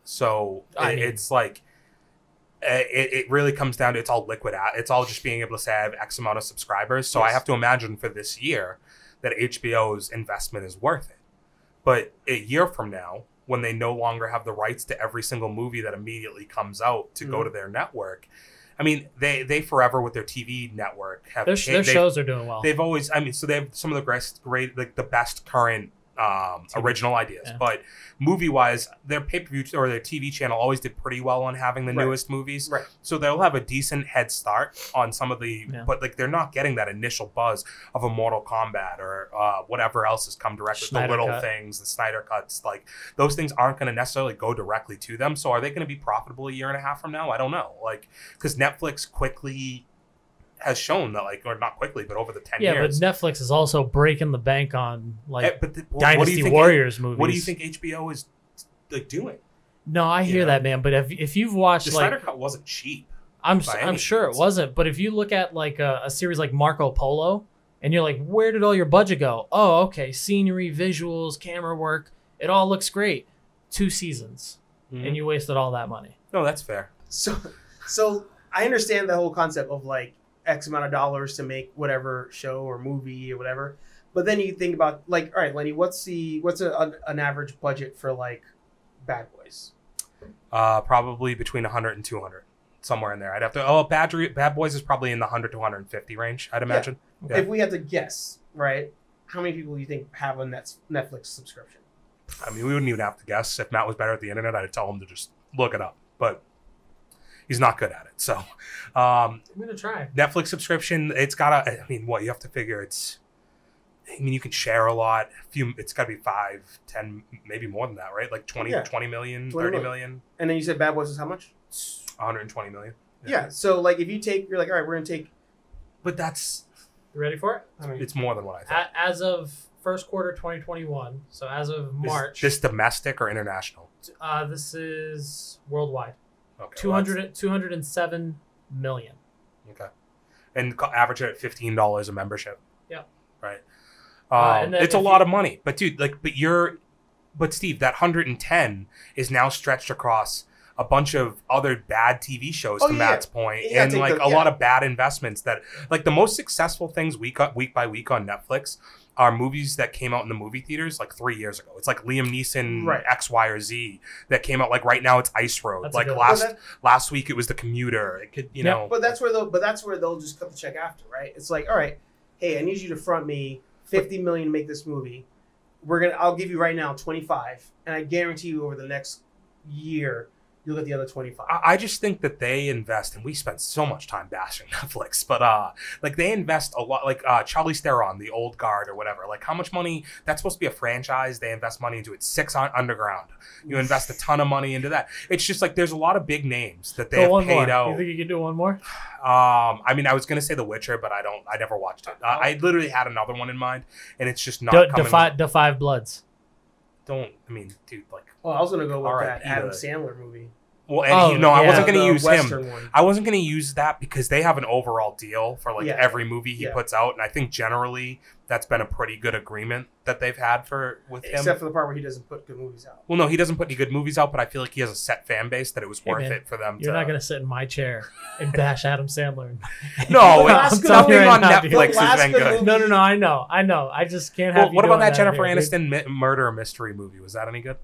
Speaker 3: So it's like it really comes down to it's all liquid. It's all just being able to say I have X amount of subscribers. So I have to imagine for this year that HBO's investment is worth it. But a year from now, when they no longer have the rights to every single movie that immediately comes out to go to their network. I mean, they forever with their TV network have
Speaker 2: their shows are doing well.
Speaker 3: They've always, so they have some of the best current original ideas, but movie wise, their pay-per-view or their TV channel always did pretty well on having the newest movies.
Speaker 4: Right.
Speaker 3: So they'll have a decent head start on some of the, but like they're not getting that initial buzz of a Mortal Kombat or whatever else has come directly. The little things, the Snyder cuts, like those things aren't going to necessarily go directly to them. So are they going to be profitable a year and a half from now? I don't know. Like, because Netflix quickly has shown that, like, or not quickly, but over the 10 years.
Speaker 2: Yeah, but Netflix is also breaking the bank on, like, Dynasty Warriors movies.
Speaker 3: What do you think HBO is, like, doing?
Speaker 2: No, I hear that, man. But if you've watched,
Speaker 3: the Snyder Cut wasn't cheap.
Speaker 2: I'm sure it wasn't. But if you look at, like, a series like Marco Polo, and you're like, where did all your budget go? Oh, okay, scenery, visuals, camera work. It all looks great. 2 seasons. And you wasted all that money.
Speaker 3: No, that's fair.
Speaker 4: So I understand the whole concept of, like, X amount of dollars to make whatever show or movie or whatever, but then you think about, like, all right, Lenny, what's an average budget for, like, Bad Boys?
Speaker 3: Probably between 100 and 200, somewhere in there. I'd have to. Bad Boys is probably in the 100 to 150 range, I'd imagine.
Speaker 4: Yeah. If we had to guess, right, how many people do you think have a Netflix subscription?
Speaker 3: I mean, we wouldn't even have to guess. If Matt was better at the internet, I'd tell him to just look it up, but he's not good at it. So
Speaker 2: I'm going to try.
Speaker 3: Netflix subscription, it's got to, I mean, what you have to figure you can share a lot. It's got to be 5, 10, maybe more than that, right? Like 20 million, 30 million.
Speaker 4: And then you said Bad Boys is how much?
Speaker 3: 120 million.
Speaker 4: Yeah. So, like, if you're like, all right, we're going to take.
Speaker 3: But that's.
Speaker 2: You ready for it?
Speaker 3: I mean, it's more than what I thought.
Speaker 2: As of first quarter 2021, so as of March.
Speaker 3: Is this domestic or international?
Speaker 2: This is worldwide.
Speaker 3: Okay,
Speaker 2: 207 million.
Speaker 3: Okay. And average at $15 a membership.
Speaker 2: Yeah.
Speaker 3: Right.
Speaker 2: It's
Speaker 3: a lot of money. But dude, like, but Steve, that 110 is now stretched across a bunch of other bad TV shows, to Matt's point, and like a lot of bad investments that, like, the most successful things week by week on Netflix are movies that came out in the movie theaters like 3 years ago. It's like Liam Neeson, X, Y, or Z that came out. Like right now, it's Ice Road.
Speaker 2: That's
Speaker 3: like last week, it was The Commuter. It could, know.
Speaker 4: But that's where they'll just cut the check after, right? It's like, all right, hey, I need you to front me $50 million to make this movie. I'll give you right now 25, and I guarantee you over the next year, you'll get the other 25.
Speaker 3: I just think that they invest, and we spend so much time bashing Netflix, but like they invest a lot, like Charlize Theron, the old guard or whatever. Like how much money, that's supposed to be a franchise. They invest money into it. 6 on Underground. You invest a ton of money into that. It's just like there's a lot of big names that they have paid out.
Speaker 2: You think you could do one more?
Speaker 3: I mean, I was gonna say The Witcher, but I never watched it. I literally had another one in mind, and it's just not coming.
Speaker 2: The Five Bloods.
Speaker 3: I mean, dude, like.
Speaker 4: Well, I was gonna go with
Speaker 3: All
Speaker 4: that
Speaker 3: right,
Speaker 4: Adam Sandler movie.
Speaker 3: Well, and I wasn't going to use
Speaker 4: Western
Speaker 3: him.
Speaker 4: one.
Speaker 3: I wasn't going to use that because they have an overall deal for like every movie he puts out, and I think generally that's been a pretty good agreement that they've had with him.
Speaker 4: Except for the part where he doesn't put good movies out.
Speaker 3: Well, no, he doesn't put any good movies out, but I feel like he has a set fan base that it was worth it for them.
Speaker 2: You're not going to sit in my chair and bash Adam Sandler.
Speaker 3: No,
Speaker 2: nothing
Speaker 3: on Netflix has been good.
Speaker 2: No, I know. I just can't have.
Speaker 3: What about that Jennifer Aniston murder mystery movie? Was that any good?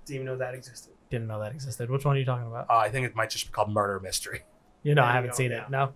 Speaker 4: Didn't even know that existed.
Speaker 2: Didn't know that existed. Which one are you talking about?
Speaker 3: I think it might just be called Murder Mystery.
Speaker 2: I haven't seen it. No.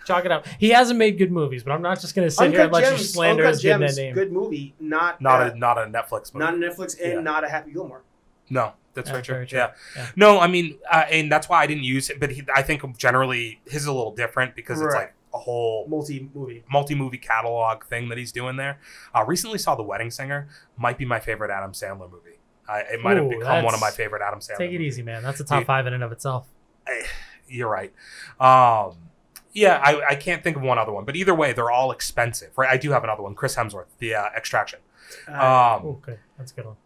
Speaker 2: Chalk it up. He hasn't made good movies, but I'm not just going to sit here and let you slander his good name.
Speaker 4: Good movie, not a
Speaker 3: Netflix movie.
Speaker 4: Not a Netflix and not a Happy Gilmore.
Speaker 3: No, that's very true. Yeah. No, I mean, and that's why I didn't use it. But I think generally his is a little different because it's like a whole multi-movie catalog thing that he's doing there. Recently saw The Wedding Singer. Might be my favorite Adam Sandler movie. It might have become one of my favorite Adam Sandler
Speaker 2: movies. Take it easy, man. That's a top 5 in and of itself.
Speaker 3: You're right. I can't think of one other one. But either way, they're all expensive. Right? I do have another one. Chris Hemsworth, The Extraction.
Speaker 2: Okay. That's a good one.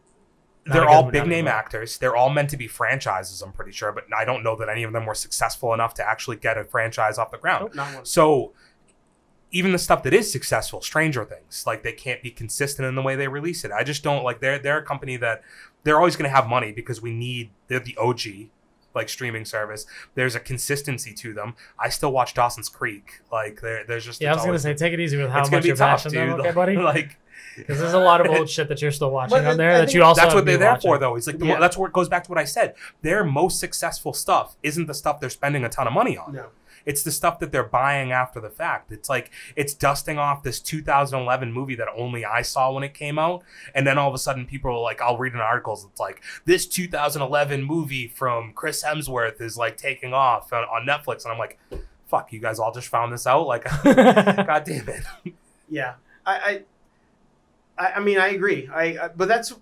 Speaker 3: They're all big-name actors. They're all meant to be franchises, I'm pretty sure. But I don't know that any of them were successful enough to actually get a franchise off the ground.
Speaker 4: Nope, not one.
Speaker 3: So even the stuff that is successful, Stranger Things, like they can't be consistent in the way they release it. I just don't like. They're a company that they're always going to have money because they're the OG like streaming service. There's a consistency to them. I still watch Dawson's Creek. Like there's just
Speaker 2: I was going to say take it easy with how much you're bashing them, okay, buddy?
Speaker 3: Like
Speaker 2: because there's a lot of old shit that you're still watching on there that you also.
Speaker 3: That's what they're there for, though. It's like that's where it goes back to what I said. Their most successful stuff isn't the stuff they're spending a ton of money on.
Speaker 4: No.
Speaker 3: It's the stuff that they're buying after the fact. It's like it's dusting off this 2011 movie that only I saw when it came out, and then all of a sudden people are like, I'll read in articles. It's like this 2011 movie from Chris Hemsworth is like taking off on Netflix, and I'm like, fuck, you guys all just found this out? Like, god damn it.
Speaker 4: Yeah, I mean I agree. But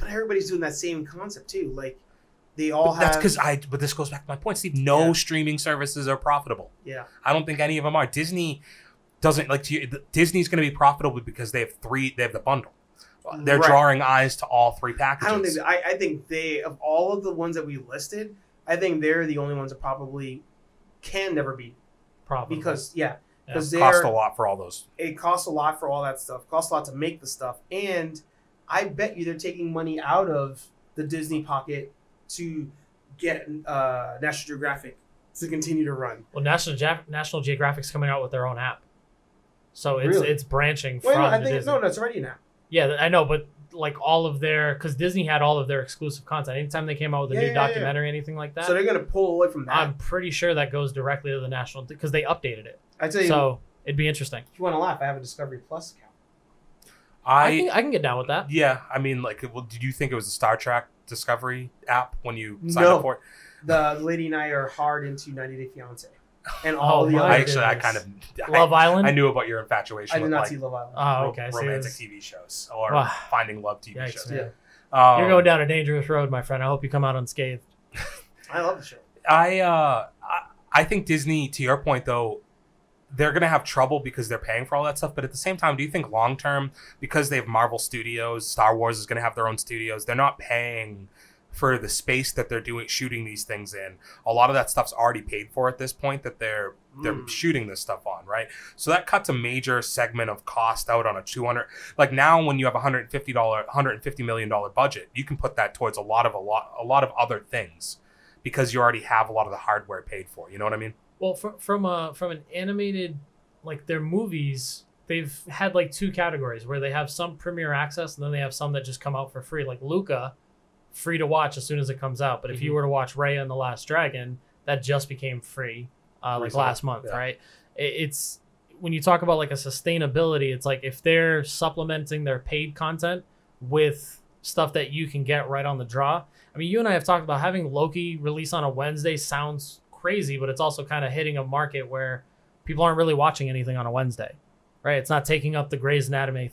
Speaker 4: everybody's doing that same concept too. Like. They all have.
Speaker 3: That's because but this goes back to my point, Steve. No streaming services are profitable.
Speaker 4: Yeah.
Speaker 3: I don't think any of them are. Disney doesn't Disney's going to be profitable because they have the bundle. They're drawing eyes to all 3 packages.
Speaker 4: I don't think. I think they of all of the ones that we listed, I think they're the only ones that probably can never be profitable because
Speaker 3: it costs a lot for all those.
Speaker 4: It costs a lot for all that stuff. It costs a lot to make the stuff, and I bet you they're taking money out of the Disney pocket to get National Geographic to continue to run.
Speaker 2: Well, National Geographic's coming out with their own app, so it's branching from Disney.
Speaker 4: No, it's already an app.
Speaker 2: Yeah, I know, but like all of because Disney had all of their exclusive content. Anytime they came out with a new documentary, anything like that,
Speaker 4: so they're gonna pull away from that.
Speaker 2: I'm pretty sure that goes directly to the national because they updated it.
Speaker 4: I tell you,
Speaker 2: so it'd be interesting.
Speaker 4: If you want to laugh, I have a Discovery Plus account.
Speaker 2: I can get down with that.
Speaker 3: Yeah, I mean, like, did you think it was a Star Trek Discovery app when you signed up for it?
Speaker 4: The lady and I are hard into 90 Day Fiance. And all the other
Speaker 3: I kind of
Speaker 2: Love Island.
Speaker 3: I knew about your infatuation.
Speaker 4: I did not see Love Island.
Speaker 2: Oh, okay.
Speaker 3: Romantic TV shows or finding love TV shows.
Speaker 4: Yeah.
Speaker 2: You're going down a dangerous road, my friend. I hope you come out unscathed.
Speaker 4: I love the show.
Speaker 3: I think Disney, to your point though, they're going to have trouble because they're paying for all that stuff. But at the same time, do you think long term, because they have Marvel Studios, Star Wars is going to have their own studios, they're not paying for the space that they're shooting these things in? A lot of that stuff's already paid for at this point that they're shooting this stuff on, right? So that cuts a major segment of cost out on a $200. Like now, when you have $150 million budget, you can put that towards a lot of other things because you already have a lot of the hardware paid for. You know what I mean?
Speaker 2: Well, from an animated, like their movies, they've had like 2 categories where they have some premiere access and then they have some that just come out for free. Like Luca, free to watch as soon as it comes out. But if you were to watch Raya and the Last Dragon, that just became free like last month, right? It's when you talk about like a sustainability, it's like if they're supplementing their paid content with stuff that you can get right on the draw. I mean, you and I have talked about having Loki release on a Wednesday sounds crazy, but it's also kind of hitting a market where people aren't really watching anything on a Wednesday, right? It's not taking up the Grey's Anatomy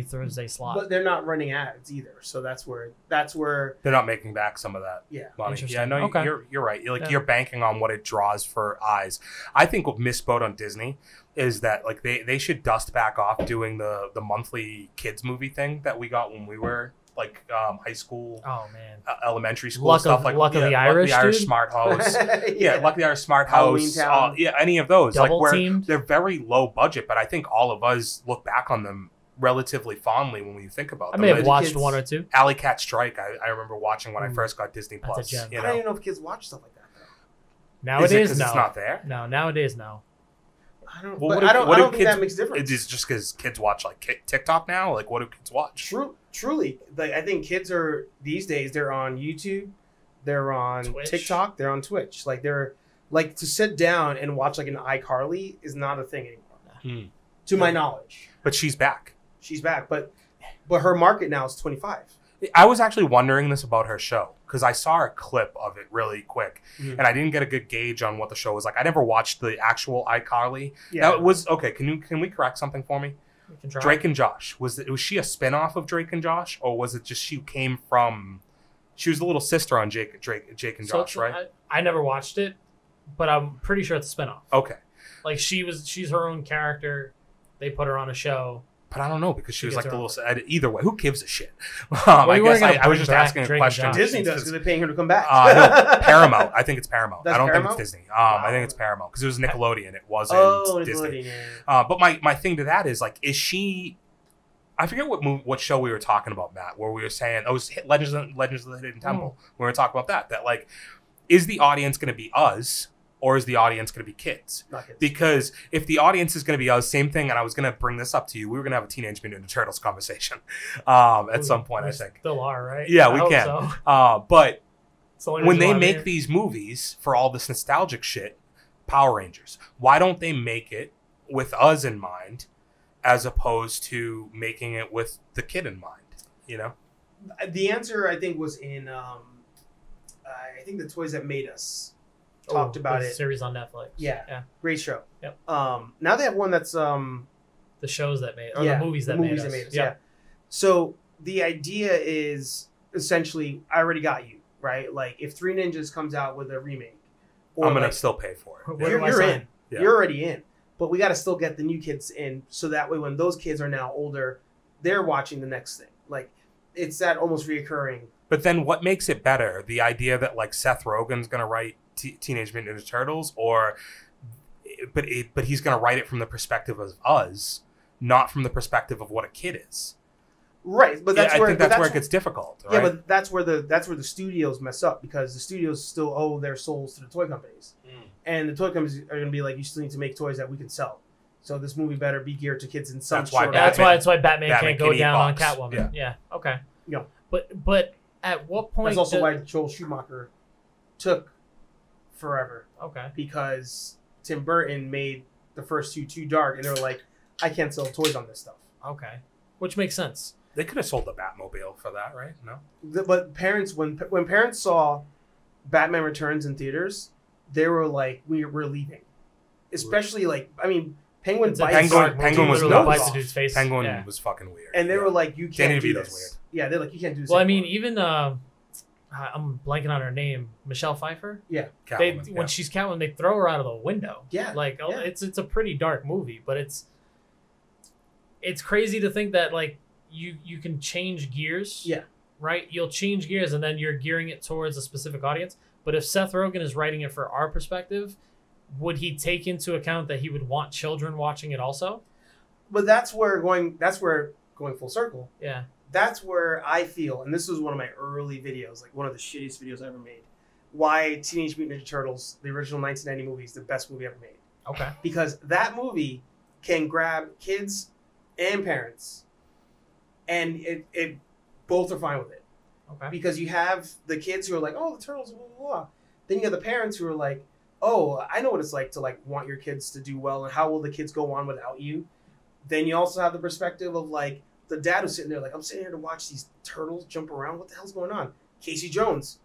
Speaker 2: Thursday slot.
Speaker 4: But they're not running ads either, so that's where
Speaker 3: they're not making back some of that money. Yeah, no,
Speaker 2: Okay.
Speaker 3: you're right. You're banking on what it draws for eyes. I think what missed boat on Disney is that like they should dust back off doing the monthly kids movie thing that we got when we were like high school, elementary school stuff, like
Speaker 2: Luck of the Irish,
Speaker 3: Smart House, Luck of the Irish Smart
Speaker 4: Halloween
Speaker 3: House,
Speaker 4: Town.
Speaker 3: any of those,
Speaker 2: Double
Speaker 3: like
Speaker 2: Teamed.
Speaker 3: they're very low budget, but I think all of us look back on them relatively fondly when we think about
Speaker 2: I
Speaker 3: them.
Speaker 2: may have
Speaker 3: Like,
Speaker 2: watched one or two.
Speaker 3: Alley Cat Strike, I remember watching when I first got Disney
Speaker 2: That's a
Speaker 3: Plus.
Speaker 2: gem.
Speaker 3: You
Speaker 4: I
Speaker 3: know?
Speaker 4: don't even know if kids watch stuff like that though.
Speaker 2: Nowadays,
Speaker 3: Is it 'cause it's not there?
Speaker 2: No, nowadays, no.
Speaker 4: I don't.
Speaker 3: Well,
Speaker 4: But
Speaker 3: what
Speaker 4: I
Speaker 3: do-
Speaker 4: don't.
Speaker 3: what
Speaker 4: I
Speaker 3: do
Speaker 4: don't think
Speaker 3: kids-
Speaker 4: that makes a difference.
Speaker 3: It's just because kids watch like TikTok now. Like, what do kids watch?
Speaker 4: Truly, like I think kids are these days. They're on YouTube, they're on
Speaker 2: Twitch.
Speaker 4: TikTok, they're on Twitch. Like they're like to sit down and watch like an iCarly is not a thing anymore, to my knowledge.
Speaker 3: But she's back.
Speaker 4: She's back, but her market now is 25.
Speaker 3: I was actually wondering this about her show because I saw a clip of it really quick, and I didn't get a good gauge on what the show was like. I never watched the actual iCarly.
Speaker 4: Yeah.
Speaker 3: That was okay. Can we correct something for me?
Speaker 2: We can try.
Speaker 3: Drake and Josh, was she a spin-off of Drake and Josh, or was it just she came from? She was the little sister on Jake and Josh, right?
Speaker 2: I never watched it, but I'm pretty sure it's a spinoff.
Speaker 3: Okay,
Speaker 2: Like she's her own character. They put her on a show.
Speaker 3: but I don't know because she was
Speaker 2: gets
Speaker 3: like the
Speaker 2: her
Speaker 3: little. Either way, who gives a shit?
Speaker 2: Well,
Speaker 3: I
Speaker 2: you weren't
Speaker 3: guess
Speaker 2: gonna
Speaker 3: I was
Speaker 2: bring
Speaker 3: just
Speaker 2: back
Speaker 3: asking a
Speaker 2: Drake and
Speaker 3: question.
Speaker 2: Josh.
Speaker 4: Disney does because they're paying her to come back.
Speaker 3: No, Paramount. I think it's Paramount.
Speaker 4: That's
Speaker 3: I don't
Speaker 4: Paramount?
Speaker 3: think it's Disney. I think it's Paramount because it was Nickelodeon. It wasn't Disney.
Speaker 4: Nickelodeon, yeah.
Speaker 3: But my thing to that is like, is she? I forget what show we were talking about, Matt, where we were saying it was Legends of the Hidden Temple. We were talking about that like, is the audience going to be us or is the audience going to be kids?
Speaker 4: Not kids.
Speaker 3: Because if the audience is going to be us, same thing. And I was going to bring this up to you. We were going to have a Teenage Mutant Ninja Turtles conversation at some point, I think.
Speaker 2: Still are, right?
Speaker 3: Yeah,
Speaker 2: I
Speaker 3: we
Speaker 2: hope
Speaker 3: can.
Speaker 2: so.
Speaker 3: But
Speaker 2: It's the only
Speaker 3: when
Speaker 2: reason
Speaker 3: they
Speaker 2: why I'm
Speaker 3: make
Speaker 2: here.
Speaker 3: these movies for all this nostalgic shit, Power Rangers, why don't they make it with us in mind as opposed to making it with the kid in mind? You know?
Speaker 4: The answer I think was in I think the Toys That Made Us talked about
Speaker 2: there's
Speaker 4: it.
Speaker 2: a series on Netflix.
Speaker 4: Yeah. Great show.
Speaker 2: Yep.
Speaker 4: Now they have one that's
Speaker 2: The shows that made, or
Speaker 4: yeah,
Speaker 2: the movies that made us.
Speaker 4: Yeah. So the idea is essentially, I already got you, right? Like if Three Ninjas comes out with a remake, or
Speaker 3: I'm going to
Speaker 4: like,
Speaker 3: still pay for it.
Speaker 2: Where do I
Speaker 4: you're
Speaker 2: sign?
Speaker 4: in.
Speaker 3: Yeah.
Speaker 4: You're already in. But we got to still get the new kids in, so that way when those kids are now older, they're watching the next thing. Like it's that almost reoccurring.
Speaker 3: But then what makes it better? The idea that like Seth Rogen's going to write Teenage Mutant Ninja Turtles, but he's going to write it from the perspective of us, not from the perspective of what a kid is.
Speaker 4: Right, but that's
Speaker 3: I
Speaker 4: where
Speaker 3: think that's where it gets difficult. Right?
Speaker 4: Yeah, but that's where the studios mess up because the studios still owe their souls to the toy companies, and the toy companies are going to be like, you still need to make toys that we can sell. So this movie better be geared to kids in some
Speaker 3: That's why
Speaker 4: sort
Speaker 2: Yeah,
Speaker 4: of
Speaker 3: Batman-
Speaker 2: that's why Batman
Speaker 3: Batman
Speaker 2: can't go
Speaker 3: can eat
Speaker 2: down
Speaker 3: box.
Speaker 2: on Catwoman. Yeah. Okay.
Speaker 4: Yeah.
Speaker 2: But at what point?
Speaker 4: That's also why Joel Schumacher took forever
Speaker 2: Okay.
Speaker 4: because Tim Burton made the first two too dark, and they were like, I can't sell toys on this stuff.
Speaker 2: Okay. Which makes sense.
Speaker 3: They could have sold the Batmobile for that, right? No.
Speaker 4: But parents, when parents saw Batman Returns in theaters, they were like, we're leaving. Especially like, I mean, Penguin
Speaker 2: It's a
Speaker 4: bites.
Speaker 2: dark
Speaker 3: Penguin
Speaker 2: movie,
Speaker 3: was
Speaker 2: literally
Speaker 3: nuts.
Speaker 2: bites the dude's face.
Speaker 3: Penguin
Speaker 2: Yeah.
Speaker 3: was fucking weird.
Speaker 4: And they were like, you can't
Speaker 3: Danny
Speaker 4: do
Speaker 3: DeVito's
Speaker 4: this.
Speaker 3: weird.
Speaker 4: Yeah, they're like, you can't do this.
Speaker 2: Well, I mean,
Speaker 4: anymore.
Speaker 2: even I'm blanking on her name, Michelle Pfeiffer.
Speaker 3: Catwoman,
Speaker 2: When she's Catwoman, they throw her out of the window.
Speaker 4: Yeah,
Speaker 2: like
Speaker 4: yeah.
Speaker 2: it's a pretty dark movie, but it's crazy to think that like you can change gears.
Speaker 4: Yeah.
Speaker 2: Right. You'll change gears, and then you're gearing it towards a specific audience. But if Seth Rogen is writing it for our perspective, would he take into account that he would want children watching it also?
Speaker 4: But that's where going full circle.
Speaker 2: Yeah.
Speaker 4: That's where I feel, and this was one of my early videos, like one of the shittiest videos I ever made, why Teenage Mutant Ninja Turtles, the original 1990 movie, is the best movie ever made.
Speaker 2: Okay.
Speaker 4: Because that movie can grab kids and parents, and it both are fine with it.
Speaker 2: Okay.
Speaker 4: Because you have the kids who are like, oh, the turtles, blah, blah, blah. Then you have the parents who are like, oh, I know what it's like to like want your kids to do well, and how will the kids go on without you? Then you also have the perspective of like, the dad was sitting there like, I'm sitting here to watch these turtles jump around. What the hell's going on? Casey Jones.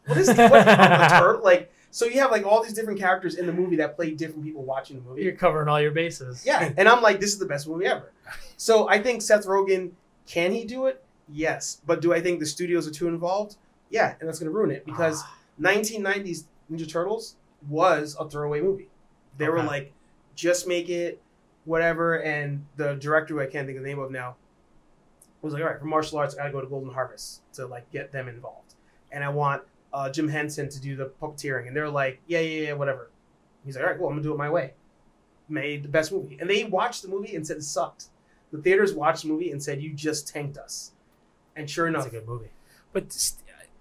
Speaker 4: What is what, a turtle? Like, so you have like all these different characters in the movie that play different people watching the movie.
Speaker 2: You're covering all your bases.
Speaker 4: Yeah, and I'm like, this is the best movie ever. So I think Seth Rogen, can he do it? Yes. But do I think the studios are too involved? Yeah, and that's going to ruin it because 1990s Ninja Turtles was a throwaway movie. They were like, just make it, whatever. And the director, who I can't think of the name of now, was like, all right, for martial arts, I got to go to Golden Harvest to like get them involved. And I want Jim Henson to do the puppeteering. And they're like, yeah, whatever. He's like, all right, cool, I'm going to do it my way. Made the best movie. And they watched the movie and said it sucked. The theaters watched the movie and said, you just tanked us. And sure enough.
Speaker 2: It's a good movie.
Speaker 3: But,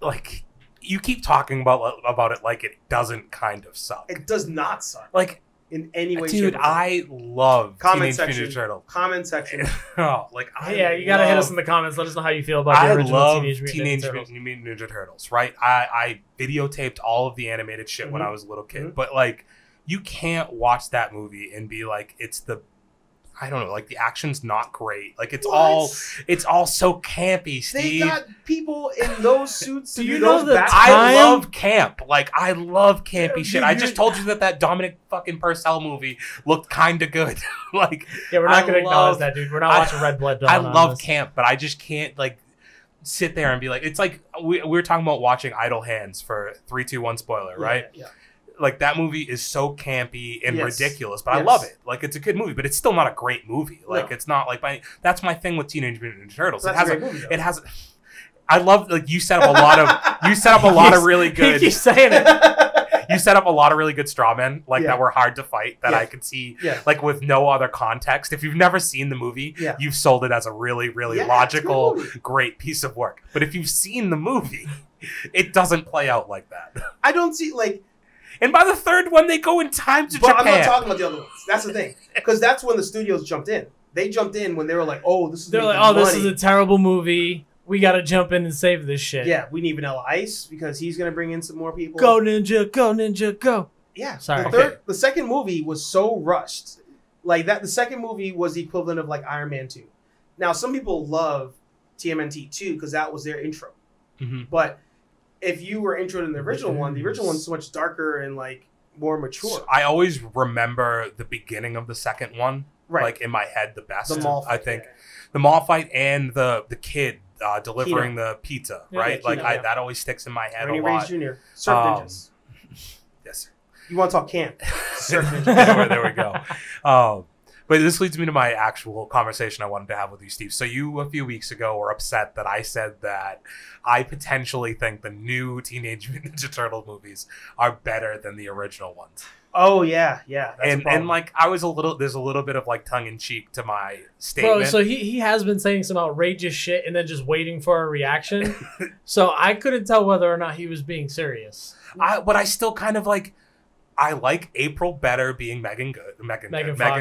Speaker 3: like, you keep talking about it like it doesn't kind of suck.
Speaker 4: It does not suck.
Speaker 3: Like,
Speaker 4: in any way,
Speaker 3: dude,
Speaker 4: shape, or form.
Speaker 3: I love Teenage Mutant Ninja Turtles.
Speaker 4: Comment section.
Speaker 3: Oh, like,
Speaker 2: Yeah, you gotta hit us in the comments. Let us know how you feel about the original
Speaker 3: love
Speaker 2: Teenage Mutant
Speaker 3: Ninja Turtles, right? I videotaped all of the animated shit when I was a little kid, but like, you can't watch that movie and be like, it's the, I don't know, like the action's not great. Like it's all so campy, Steve.
Speaker 4: They got people in those suits.
Speaker 2: Do you know that
Speaker 3: I love camp. Like I love campy shit. I just told you that Dominic fucking Purcell movie looked kind of good. Like
Speaker 2: yeah, we're not gonna acknowledge that, dude. We're not watching Red Blood Dawn.
Speaker 3: I love camp, but I just can't like sit there and be like, it's like we were talking about watching Idle Hands for 3, 2, 1 spoiler, right?
Speaker 4: Yeah.
Speaker 3: Like that movie is so campy and ridiculous, but I love it. Like it's a good movie, but it's still not a great movie. Like it's not like that's my thing with Teenage Mutant Ninja Turtles. It has I love like you set up a lot of really good.
Speaker 2: You keep saying it.
Speaker 3: You set up a lot of really good straw men like that were hard to fight that I could see like with no other context. If you've never seen the movie, you've sold it as a really logical, great piece of work. But if you've seen the movie, it doesn't play out like that.
Speaker 4: I don't see like.
Speaker 3: And by the third one, they go in time to Japan.
Speaker 4: I'm not talking about the other ones. That's the thing. Because that's when the studios jumped in. They jumped in when they were like, oh, this is
Speaker 2: this is a terrible movie. We got to jump in and save this shit.
Speaker 4: Yeah, we need Vanilla Ice because he's going to bring in some more people.
Speaker 2: Go Ninja, go Ninja, go.
Speaker 4: Yeah.
Speaker 2: Sorry.
Speaker 4: The second movie was so rushed. Like that. The second movie was the equivalent of like Iron Man 2. Now, some people love TMNT 2 because that was their intro. Mm-hmm. But if you were introed in the original one's so much darker and like more mature.
Speaker 3: I always remember the beginning of the second one, like in my head, the best.
Speaker 4: The mall fight,
Speaker 3: I think the mall fight and the kid delivering the pizza, right? Like that always sticks in my head a lot.
Speaker 4: Jr. Surf Ninjas.
Speaker 3: Yes, sir.
Speaker 4: You want to talk camp? Surf Ninjas.
Speaker 3: there we go. But this leads me to my actual conversation I wanted to have with you, Steve. So you, a few weeks ago, were upset that I said that I potentially think the new Teenage Mutant Ninja Turtle movies are better than the original ones.
Speaker 4: Oh, yeah.
Speaker 3: And like, there's a little bit of like tongue-in-cheek to my statement.
Speaker 2: Bro, so he has been saying some outrageous shit and then just waiting for a reaction. So I couldn't tell whether or not he was being serious.
Speaker 3: But I still kind of like... I like April better being Megan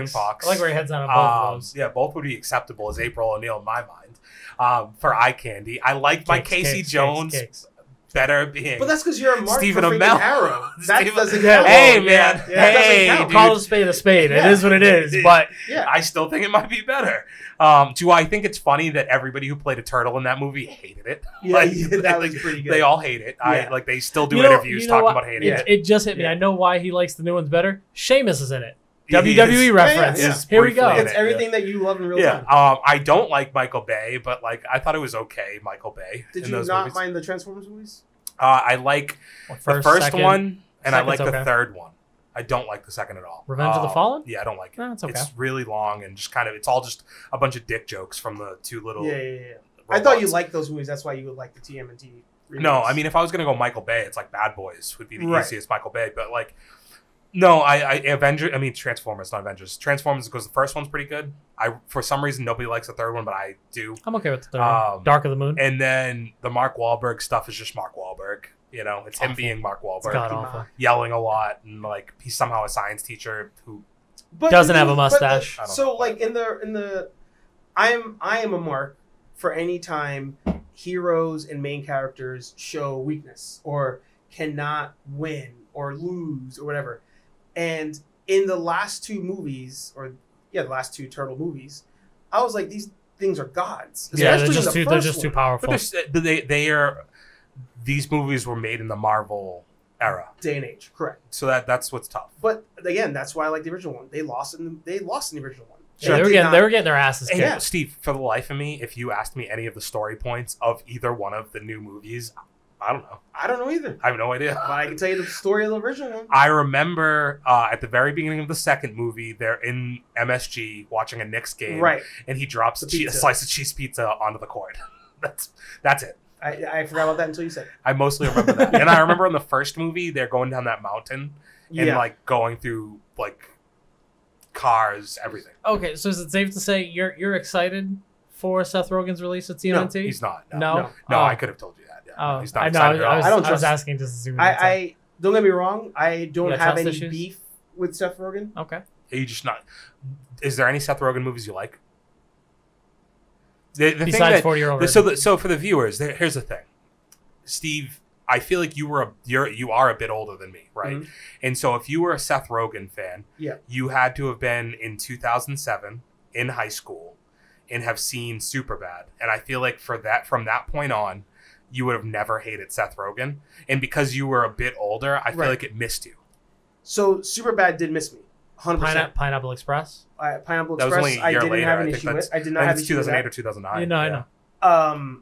Speaker 3: Fox.
Speaker 2: I like where your head's on both of those.
Speaker 3: Yeah, both would be acceptable as April O'Neil in my mind. For eye candy, I like my Casey Jones better being.
Speaker 4: But that's because you're a mark
Speaker 3: Stephen
Speaker 4: for
Speaker 3: Amell.
Speaker 4: Arrow. That doesn't count.
Speaker 3: Hey man, hey,
Speaker 2: call a spade a spade. It is what it is. But
Speaker 3: I still think it might be better. Do I think it's funny that everybody who played a turtle in that movie hated it?
Speaker 4: Yeah, that was pretty good.
Speaker 3: They all hate it.
Speaker 4: Yeah.
Speaker 3: They still do interviews talking about hating it.
Speaker 2: It just hit me. I know why he likes the new ones better. Sheamus is in it. WWE reference. Here we go.
Speaker 4: It's everything that you love in real time.
Speaker 3: I don't like Michael Bay, but like I thought it was okay. Michael Bay.
Speaker 4: Did you not mind the Transformers movies?
Speaker 3: I like the first one, and I like the
Speaker 2: okay.
Speaker 3: third one. I don't like the second at all.
Speaker 2: Revenge of the Fallen?
Speaker 3: Yeah, I don't like it.
Speaker 2: No, it's okay.
Speaker 3: It's really long and just kind of, it's all just a bunch of dick jokes from the two little.
Speaker 4: Yeah. I thought you liked those movies. That's why you would like the TMNT.
Speaker 3: No, I mean, if I was gonna go Michael Bay, it's like Bad Boys would be the easiest Michael Bay. But like, no, Transformers, not Avengers. Transformers because the first one's pretty good. For some reason nobody likes the third one, but I do.
Speaker 2: I'm okay with the third one. Dark of the Moon.
Speaker 3: And then the Mark Wahlberg stuff is just Mark Wahlberg. You know, it's him being Mark Wahlberg, yelling a lot, and like he's somehow a science teacher who
Speaker 2: doesn't have a mustache.
Speaker 4: So like in the, I am a mark for any time heroes and main characters show weakness or cannot win or lose or whatever. And in the last two movies, the last two Turtle movies, I was like, things are gods.
Speaker 2: Yeah, they're
Speaker 4: Especially in the
Speaker 2: just
Speaker 4: first
Speaker 2: too
Speaker 4: one.
Speaker 2: powerful.
Speaker 3: But they are. These movies were made in the Marvel era,
Speaker 4: Day and age, correct.
Speaker 3: so that's what's tough.
Speaker 4: But again, that's why I like the original one. They lost in the original one.
Speaker 2: Yeah, they were getting their asses kicked.
Speaker 4: Yeah.
Speaker 3: Steve, for the life of me, if you asked me any of the story points of either one of the new movies, I don't know.
Speaker 4: I don't know either.
Speaker 3: I have no idea.
Speaker 4: But I can tell you the story of the original one.
Speaker 3: I remember at the very beginning of the second movie, they're in MSG watching a Knicks game,
Speaker 4: Right.
Speaker 3: and he drops a slice of cheese pizza onto the court. That's it.
Speaker 4: I forgot about that until you said it.
Speaker 3: I mostly remember that. And I remember in the first movie, they're going down that mountain and like going through like cars, everything.
Speaker 2: Okay, so is it safe to say you're excited for Seth Rogen's release at TMNT?
Speaker 3: No, he's not.
Speaker 2: No?
Speaker 3: No,
Speaker 2: Oh.
Speaker 3: I could have told you that. Yeah.
Speaker 2: Oh,
Speaker 3: He's not
Speaker 2: I know.
Speaker 3: excited at all.
Speaker 4: I don't
Speaker 2: I was
Speaker 4: trust-
Speaker 2: asking just to assume.
Speaker 4: I don't get me wrong. I don't
Speaker 2: got
Speaker 4: have
Speaker 2: trust
Speaker 4: any
Speaker 2: issues?
Speaker 4: beef with Seth Rogen.
Speaker 2: Okay.
Speaker 3: Are you just not? Is there any Seth Rogen movies you like? The thing
Speaker 2: Besides
Speaker 3: that-
Speaker 2: 40-year-old
Speaker 3: so for the viewers, here's the thing, Steve. I feel like you are a bit older than me, right?
Speaker 4: Mhm.
Speaker 3: And so if you were a Seth Rogen fan,
Speaker 4: Yeah.
Speaker 3: you had to have been in 2007 in high school and have seen Superbad. And I feel like from that point on, you would have never hated Seth Rogen. And because you were a bit older, I feel
Speaker 4: Right.
Speaker 3: like it missed you.
Speaker 4: So Superbad did miss me. 100%.
Speaker 2: Pineapple Express.
Speaker 4: Pineapple
Speaker 3: That was
Speaker 4: Express.
Speaker 3: only a
Speaker 4: I
Speaker 3: year
Speaker 4: didn't
Speaker 3: later.
Speaker 4: have
Speaker 3: I
Speaker 4: an
Speaker 3: think
Speaker 4: issue with.
Speaker 3: that's-
Speaker 4: I did
Speaker 3: I
Speaker 4: not
Speaker 3: think
Speaker 4: have an
Speaker 3: it's
Speaker 4: issue with
Speaker 3: 2008
Speaker 4: that.
Speaker 3: or 2009.
Speaker 2: You know, I know.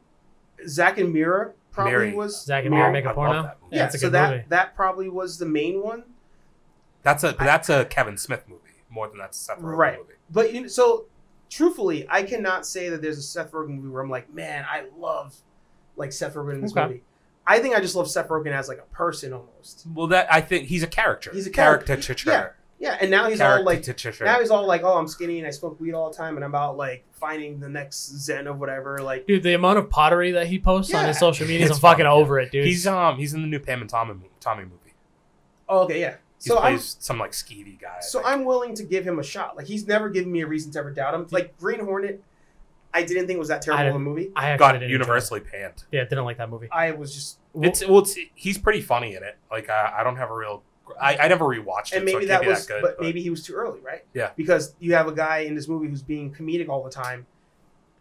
Speaker 4: Zack and Mira probably
Speaker 3: Mary.
Speaker 4: was.
Speaker 2: Zach and Miri make
Speaker 3: I
Speaker 2: a
Speaker 3: love
Speaker 2: porno.
Speaker 3: that movie.
Speaker 4: Yeah,
Speaker 2: it's a
Speaker 4: so
Speaker 2: good
Speaker 4: that
Speaker 2: movie.
Speaker 4: that probably was the main one.
Speaker 3: That's a Kevin Smith movie more than that's a Seth Rogen
Speaker 4: Right.
Speaker 3: movie.
Speaker 4: But so truthfully, I cannot say that there's a Seth Rogen movie where I'm like, man, I love like Seth Rogen in this
Speaker 2: Okay.
Speaker 4: movie. I think I just love Seth Rogen as like a person almost.
Speaker 3: Well, that I think he's a character.
Speaker 4: He's a character.
Speaker 3: Caricature.
Speaker 4: Yeah, and now he's all like,
Speaker 3: Caricature.
Speaker 4: now he's all like, oh, I'm skinny and I smoke weed all the time and I'm out like finding the next Zen of whatever. Like,
Speaker 2: Dude, the amount of pottery that he posts on his
Speaker 4: Yeah.
Speaker 2: social media,
Speaker 3: It's
Speaker 2: I'm fucking
Speaker 3: funny,
Speaker 2: over it, dude.
Speaker 3: He's in the new Pam and Tommy movie.
Speaker 4: oh, okay, yeah.
Speaker 3: He
Speaker 4: So
Speaker 3: plays some like skeevy guy. I
Speaker 4: So
Speaker 3: think.
Speaker 4: I'm willing to give him a shot. Like he's never given me a reason to ever doubt him. Like Green Hornet, I didn't think was that terrible of a movie.
Speaker 2: I actually
Speaker 3: got
Speaker 2: didn't
Speaker 3: universally panned.
Speaker 2: enjoy it. Yeah, didn't like that movie.
Speaker 4: I was just
Speaker 3: He's pretty funny in it. Like I don't have a real. I never rewatched it,
Speaker 4: and maybe
Speaker 3: so it
Speaker 4: that
Speaker 3: can't be
Speaker 4: was,
Speaker 3: that good.
Speaker 4: but maybe he was too early, right?
Speaker 3: Yeah.
Speaker 4: Because you have a guy in this movie who's being comedic all the time.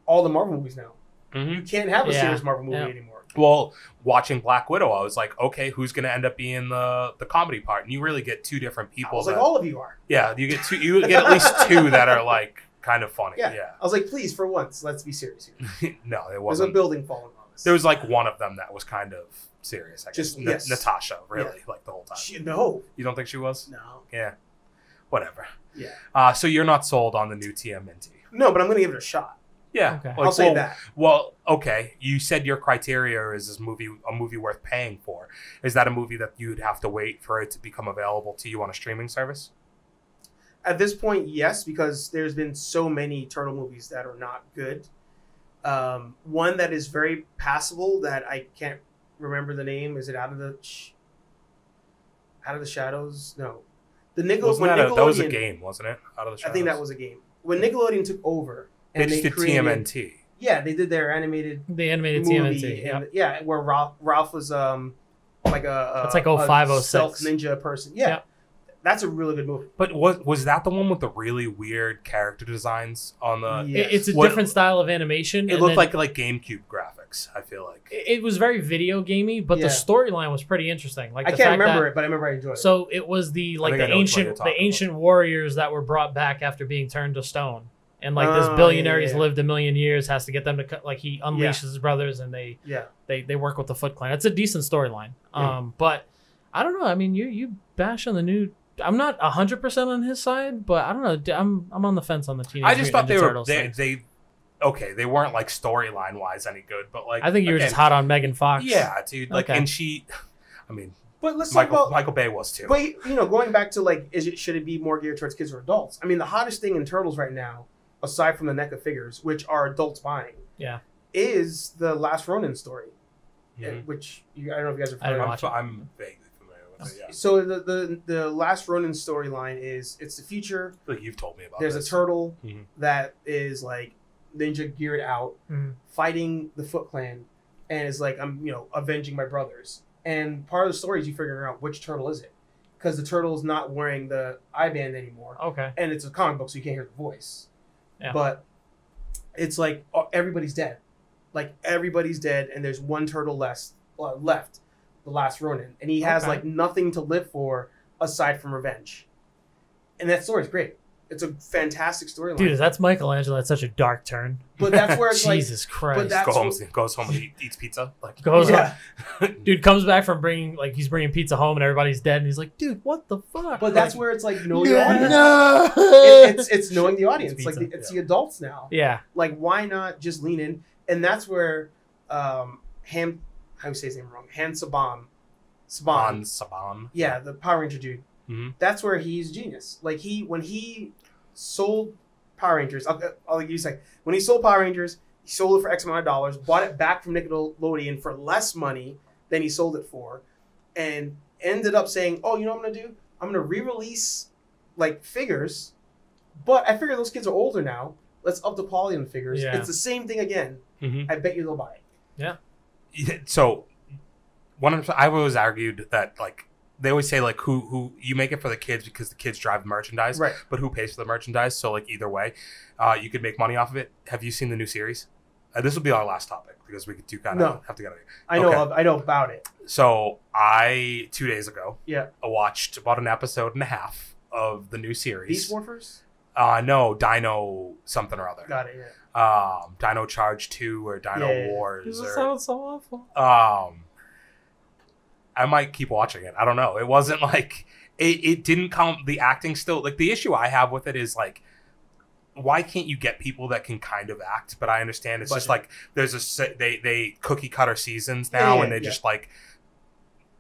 Speaker 4: All the Marvel movies now,
Speaker 3: Mhm.
Speaker 4: you can't have a
Speaker 2: Yeah.
Speaker 4: serious Marvel movie
Speaker 2: Yeah.
Speaker 4: anymore.
Speaker 3: Well, watching Black Widow, I was like, okay, who's going to end up being the comedy part? And you really get two different
Speaker 4: I
Speaker 3: people.
Speaker 4: was like,
Speaker 3: that-
Speaker 4: all of you are.
Speaker 3: yeah, you get at least two that are like kind of funny.
Speaker 4: Yeah.
Speaker 3: Yeah.
Speaker 4: I was like, please, for once, let's be serious here.
Speaker 3: No, it
Speaker 4: There's a
Speaker 3: wasn't.
Speaker 4: building falling on us.
Speaker 3: There was like one of them that was kind of serious. I guess.
Speaker 4: Just- yes.
Speaker 3: Natasha, really, like the whole time.
Speaker 4: No,
Speaker 3: You don't think she was?
Speaker 4: no,
Speaker 3: Yeah. Whatever.
Speaker 4: yeah,
Speaker 3: So you're not sold on the new TMNT?
Speaker 4: no. But I'm gonna give it a shot.
Speaker 3: Yeah.
Speaker 2: Okay.
Speaker 4: I'll say that.
Speaker 3: Well, okay. You said your criteria is a movie worth paying for. Is that a movie that you'd have to wait for it to become available to you on a streaming service?
Speaker 4: At this point, yes, because there's been so many Turtle movies that are not good. One that is very passable that I can't remember the name. Is it Out of the Shadows? No, the Nickelodeon.
Speaker 3: That was a game, wasn't it? Out of the Shadows.
Speaker 4: I think that was a game. When Nickelodeon took over,
Speaker 3: They
Speaker 4: and
Speaker 3: just did
Speaker 4: created,
Speaker 3: TMNT.
Speaker 4: Yeah, they did their animated
Speaker 2: The animated
Speaker 4: movie.
Speaker 2: TMNT.
Speaker 4: And, yeah, where Ralph was like a
Speaker 2: It's like 05,
Speaker 4: stealth
Speaker 2: 06.
Speaker 4: ninja person. Yeah,
Speaker 2: Yep.
Speaker 4: that's a really good movie.
Speaker 3: But was that the one with the really weird character designs on the?
Speaker 4: Yeah.
Speaker 2: It's a
Speaker 3: What-
Speaker 2: different style of animation.
Speaker 3: It
Speaker 2: and
Speaker 3: looked
Speaker 2: then
Speaker 3: like GameCube graphics. I feel like.
Speaker 2: it was very video gamey, but
Speaker 4: Yeah.
Speaker 2: the storyline was pretty interesting. Like
Speaker 4: I
Speaker 2: the
Speaker 4: can't
Speaker 2: fact
Speaker 4: remember
Speaker 2: that,
Speaker 4: it, but I remember I enjoyed it.
Speaker 2: So it was the
Speaker 3: I think I know which one you're talking
Speaker 2: ancient warriors that were brought back after being turned to stone, and like this
Speaker 4: Oh,
Speaker 2: billionaire
Speaker 4: yeah,
Speaker 2: who's
Speaker 4: yeah.
Speaker 2: lived a million years has to get them to cut. Like he unleashes his brothers, and they work with the Foot Clan. It's a decent storyline.
Speaker 4: Yeah.
Speaker 2: But I don't know. I mean, you bash on the new. I'm not 100% on his side, but I don't know. I'm on the fence on the Teenage
Speaker 3: I just thought
Speaker 2: Mutant
Speaker 3: they
Speaker 2: Ninja
Speaker 3: were
Speaker 2: Turtles thing.
Speaker 3: they weren't like storyline wise any good, but like
Speaker 2: I think you were
Speaker 3: again,
Speaker 2: just hot on Megan Fox.
Speaker 3: Yeah, dude. Like,
Speaker 2: Okay.
Speaker 3: and she, I mean,
Speaker 4: But let's talk about.
Speaker 3: Michael Bay was too.
Speaker 4: But going back to like, should it be more geared towards kids or adults? I mean, the hottest thing in Turtles right now, aside from the NECA figures, which are adults buying,
Speaker 2: Yeah.
Speaker 4: is the Last Ronin story,
Speaker 3: Mhm.
Speaker 4: which I don't know if you guys are
Speaker 2: I didn't
Speaker 4: familiar.
Speaker 2: watch it.
Speaker 3: I'm vaguely familiar with it. Yeah,
Speaker 4: So the Last Ronin storyline is it's the future.
Speaker 3: I feel like you've told me about.
Speaker 4: There's
Speaker 3: this.
Speaker 4: a turtle
Speaker 3: Mhm.
Speaker 4: that is like ninja geared out,
Speaker 2: Mhm.
Speaker 4: fighting the Foot Clan, and is like, I'm avenging my brothers. And part of the story is you figuring out which turtle is it, because the turtle is not wearing the eye band anymore,
Speaker 2: Okay.
Speaker 4: and it's a comic book, so you can't hear the voice.
Speaker 2: Yeah.
Speaker 4: But it's like everybody's dead. Like everybody's dead, and there's one turtle left, the last Ronin, and he has like nothing to live for aside from revenge. And that story's great. It's a fantastic storyline.
Speaker 2: Dude, that's Michelangelo. That's such a dark turn.
Speaker 4: But that's where it's
Speaker 2: Jesus Christ.
Speaker 4: But that's
Speaker 3: goes home and eats pizza. Like
Speaker 2: Dude comes back from he's bringing pizza home and everybody's dead, and he's like, dude, what the fuck?
Speaker 4: But that's where it's like knowing the audience.
Speaker 2: No.
Speaker 4: It's knowing the audience.
Speaker 2: It's
Speaker 4: like
Speaker 2: pizza.
Speaker 4: it's the adults now.
Speaker 2: Yeah.
Speaker 4: Like why not just lean in? And that's where how do you say his name wrong? Han Saban. Yeah, the Power Ranger dude.
Speaker 3: Mm-hmm.
Speaker 4: That's where he's genius. Like when he sold Power Rangers, I'll give you a second. When he sold Power Rangers, he sold it for X amount of dollars, bought it back from Nickelodeon for less money than he sold it for, and ended up saying, "Oh, you know what I'm gonna do? I'm gonna re-release like figures, but I figure those kids are older now. Let's up the quality on the figures.
Speaker 2: Yeah.
Speaker 4: It's the same thing again.
Speaker 3: Mm-hmm.
Speaker 4: I bet you they'll buy it."
Speaker 2: Yeah.
Speaker 3: So, I've always argued that like. They always say like who you make it for the kids because the kids drive the merchandise,
Speaker 4: right?
Speaker 3: But who pays for the merchandise? So like either way, you could make money off of it. Have you seen the new series? This will be our last topic because we do kind of have to get out of here.
Speaker 4: I know about it.
Speaker 3: So 2 days ago,
Speaker 4: I
Speaker 3: watched about an episode and a half of the new series.
Speaker 4: Beast Morphers?
Speaker 3: No, Dino something or other.
Speaker 4: Got it. Yeah.
Speaker 3: Dino Charge 2 or Dino Wars.
Speaker 2: This sounds so awful.
Speaker 3: I might keep watching it. I don't know. It wasn't like it didn't count the acting still. Like the issue I have with it is like, why can't you get people that can kind of act? But I understand it's just like there's they cookie cutter seasons now and they just like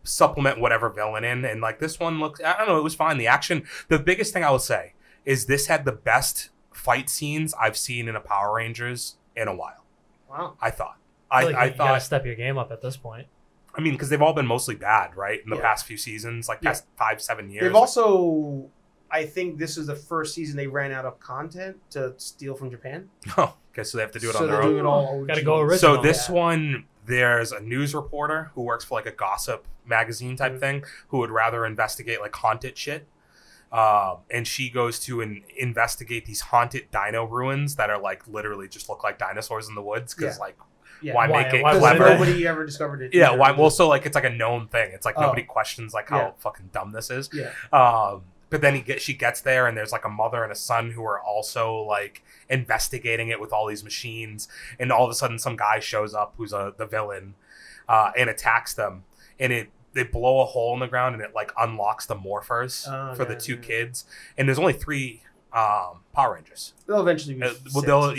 Speaker 3: supplement whatever villain in. And like this one looks, I don't know, it was fine. The action, the biggest thing I will say is this had the best fight scenes I've seen in a Power Rangers in a while.
Speaker 4: Wow.
Speaker 3: I thought.
Speaker 2: I thought you gotta step your game up at this point.
Speaker 3: I mean, because they've all been mostly bad, right? In the past few seasons, like past 5-7 years.
Speaker 4: They've also, I think this is the first season they ran out of content to steal from Japan.
Speaker 3: Oh, okay, so they have to do it on their
Speaker 4: own. So they're doing it all.
Speaker 2: Gotta go original.
Speaker 3: So this one, there's a news reporter who works for like a gossip magazine type thing who would rather investigate like haunted shit. And she goes to investigate these haunted dino ruins that are like literally just look like dinosaurs in the woods because like. Yeah. Why make it clever?
Speaker 4: Nobody ever discovered it.
Speaker 3: Yeah, why? Well, so like it's like a known thing. It's like nobody questions like how fucking dumb this is.
Speaker 4: Yeah.
Speaker 3: But then she gets there and there's like a mother and a son who are also like investigating it with all these machines. And all of a sudden, some guy shows up who's the villain, and attacks them. And they blow a hole in the ground and it like unlocks the morphers for the two kids. And there's only 3 Power Rangers.
Speaker 4: They'll eventually be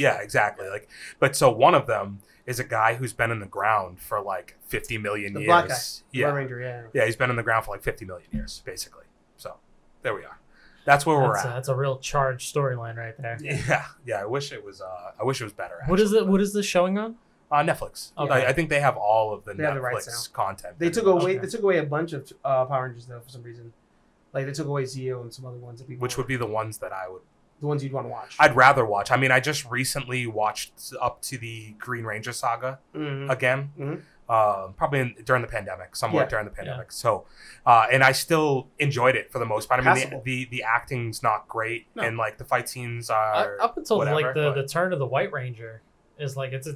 Speaker 3: exactly. Like, but so one of them is a guy who's been in the ground for like 50 million years.
Speaker 4: The black guy. Yeah. Red Ranger,
Speaker 3: Yeah, he's been in the ground for like 50 million years, basically. So there we are. That's where we're at.
Speaker 2: That's a real charged storyline right there.
Speaker 3: Yeah. I wish it was better. Actually.
Speaker 2: What is this showing on?
Speaker 3: Netflix.
Speaker 2: Okay.
Speaker 3: I think they have all of the Netflix content.
Speaker 4: They took away a bunch of Power Rangers though for some reason. Like they took away Zeo and some other ones that
Speaker 3: which would be the ones that I would.
Speaker 4: The ones you'd want to watch.
Speaker 3: I'd rather watch. I mean, I just recently watched up to the Green Ranger saga again. Mm-hmm. Probably during the pandemic, somewhat during the pandemic. So, and I still enjoyed it for the most part. I mean, the acting's not great, and like the fight scenes are
Speaker 2: up until
Speaker 3: whatever,
Speaker 2: like the turn of the White Ranger is like it's a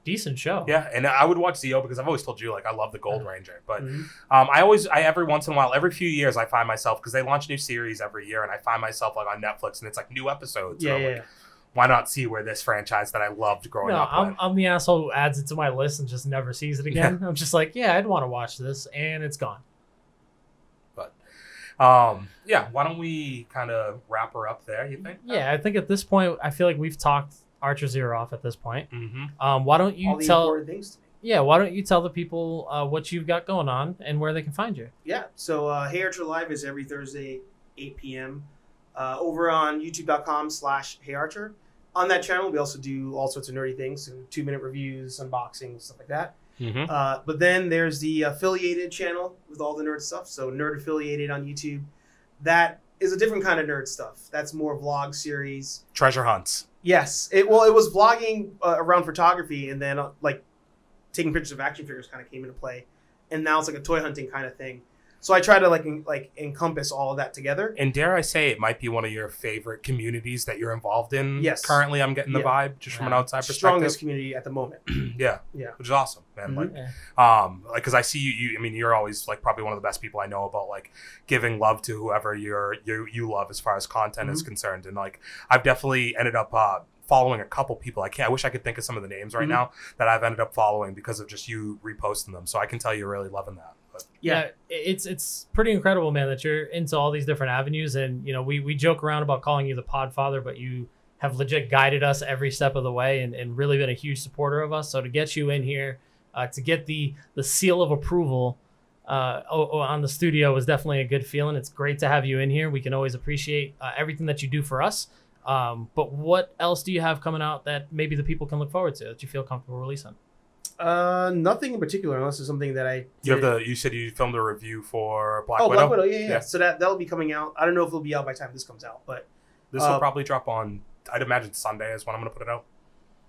Speaker 2: decent show.
Speaker 3: Yeah, and I would watch Zeo because I've always told you like I love the Gold Ranger, but I every once in a while, every few years, I find myself because they launch new series every year, and I find myself like on Netflix and it's like new episodes. Like, why not see where this franchise that I loved growing up?
Speaker 2: I'm the asshole who adds it to my list and just never sees it again. I'm just like, I'd want to watch this, and it's gone.
Speaker 3: But why don't we kind of wrap her up there? You think?
Speaker 2: Yeah, I think at this point, I feel like we've talked Archer Zero off at this point.
Speaker 3: Mm-hmm.
Speaker 2: Why don't you
Speaker 4: important things to me?
Speaker 2: Yeah, why don't you tell the people what you've got going on and where they can find you?
Speaker 4: Yeah, so Hey Archer Live is every Thursday, 8 p.m. Over on youtube.com/HeyArcher. On that channel, we also do all sorts of nerdy things, so 2-minute reviews, unboxings, stuff like that.
Speaker 3: Mm-hmm.
Speaker 4: But then there's the affiliated channel with all the nerd stuff, so Nerd Affiliated on YouTube. That is a different kind of nerd stuff. That's more vlog series.
Speaker 3: Treasure hunts.
Speaker 4: Yes. It was vlogging around photography, and then like taking pictures of action figures kind of came into play. And now it's like a toy hunting kind of thing. So I try to like encompass all of that together.
Speaker 3: And dare I say, it might be one of your favorite communities that you're involved in.
Speaker 4: Yes.
Speaker 3: Currently, I'm getting the vibe just from an outside perspective.
Speaker 4: Strongest community at the moment.
Speaker 3: Yeah. Which is awesome, man.
Speaker 4: Mm-hmm.
Speaker 3: Like, because I see you. I mean, you're always like probably one of the best people I know about like giving love to whoever you love as far as content is concerned. And like, I've definitely ended up following a couple people. I wish I could think of some of the names right now that I've ended up following because of just you reposting them. So I can tell you're really loving that. But.
Speaker 2: Yeah, it's pretty incredible, man, that you're into all these different avenues. And you know, we joke around about calling you the Podfather, but you have legit guided us every step of the way and really been a huge supporter of us. So to get you in here, to get the seal of approval on the studio was definitely a good feeling. It's great to have you in here. We can always appreciate everything that you do for us. But what else do you have coming out that maybe the people can look forward to that you feel comfortable releasing?
Speaker 4: Nothing in particular, unless it's something that I did.
Speaker 3: You said you filmed a review for Black Widow?
Speaker 4: Black Widow, yeah. So that'll be coming out. I don't know if it'll be out by the time this comes out, but
Speaker 3: this will probably drop on, I'd imagine Sunday is when I'm going to put it out.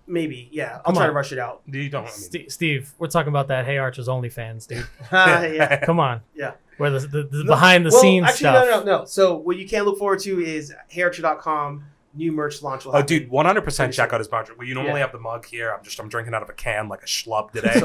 Speaker 4: Maybe, yeah. I'll try to rush it out.
Speaker 3: You don't.
Speaker 2: Steve, we're talking about that Hey Archer's OnlyFans, dude.
Speaker 4: Yeah.
Speaker 2: Come on.
Speaker 4: Yeah.
Speaker 2: Where the behind the scenes stuff.
Speaker 4: No. So what you can look forward to is HeyArcher.com. New merch launch will happen.
Speaker 3: Dude, 100% check out his merch. We normally have the mug here. I'm drinking out of a can like a schlub today.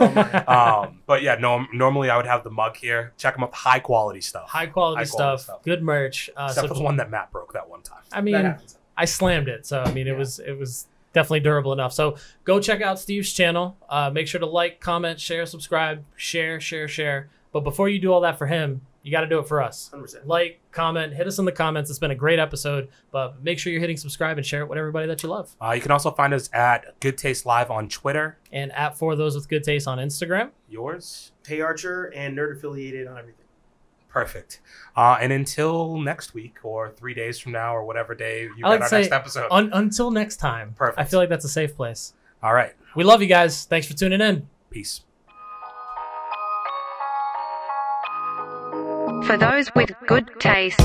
Speaker 3: But yeah, normally I would have the mug here. Check them out. High quality stuff.
Speaker 2: High quality stuff. Good merch.
Speaker 3: Except for the one that Matt broke that one time.
Speaker 2: I mean, I slammed it, so I mean, it was definitely durable enough. So go check out Steve's channel. Make sure to like, comment, share, subscribe, share. But before you do all that for him, you got to do it for us.
Speaker 4: 100%.
Speaker 2: Like, comment, hit us in the comments. It's been a great episode, but make sure you're hitting subscribe and share it with everybody that you love.
Speaker 3: You can also find us at Good Taste Live on Twitter.
Speaker 2: And at For Those With Good Taste on Instagram.
Speaker 3: Yours?
Speaker 4: Hey Archer and Nerd Affiliated on everything.
Speaker 3: Perfect. And until next week or 3 days from now or whatever day you get our next episode.
Speaker 2: Until next time.
Speaker 3: Perfect.
Speaker 2: I feel like that's a safe place.
Speaker 3: All right.
Speaker 2: We love you guys. Thanks for tuning in.
Speaker 3: Peace.
Speaker 1: For those with good taste.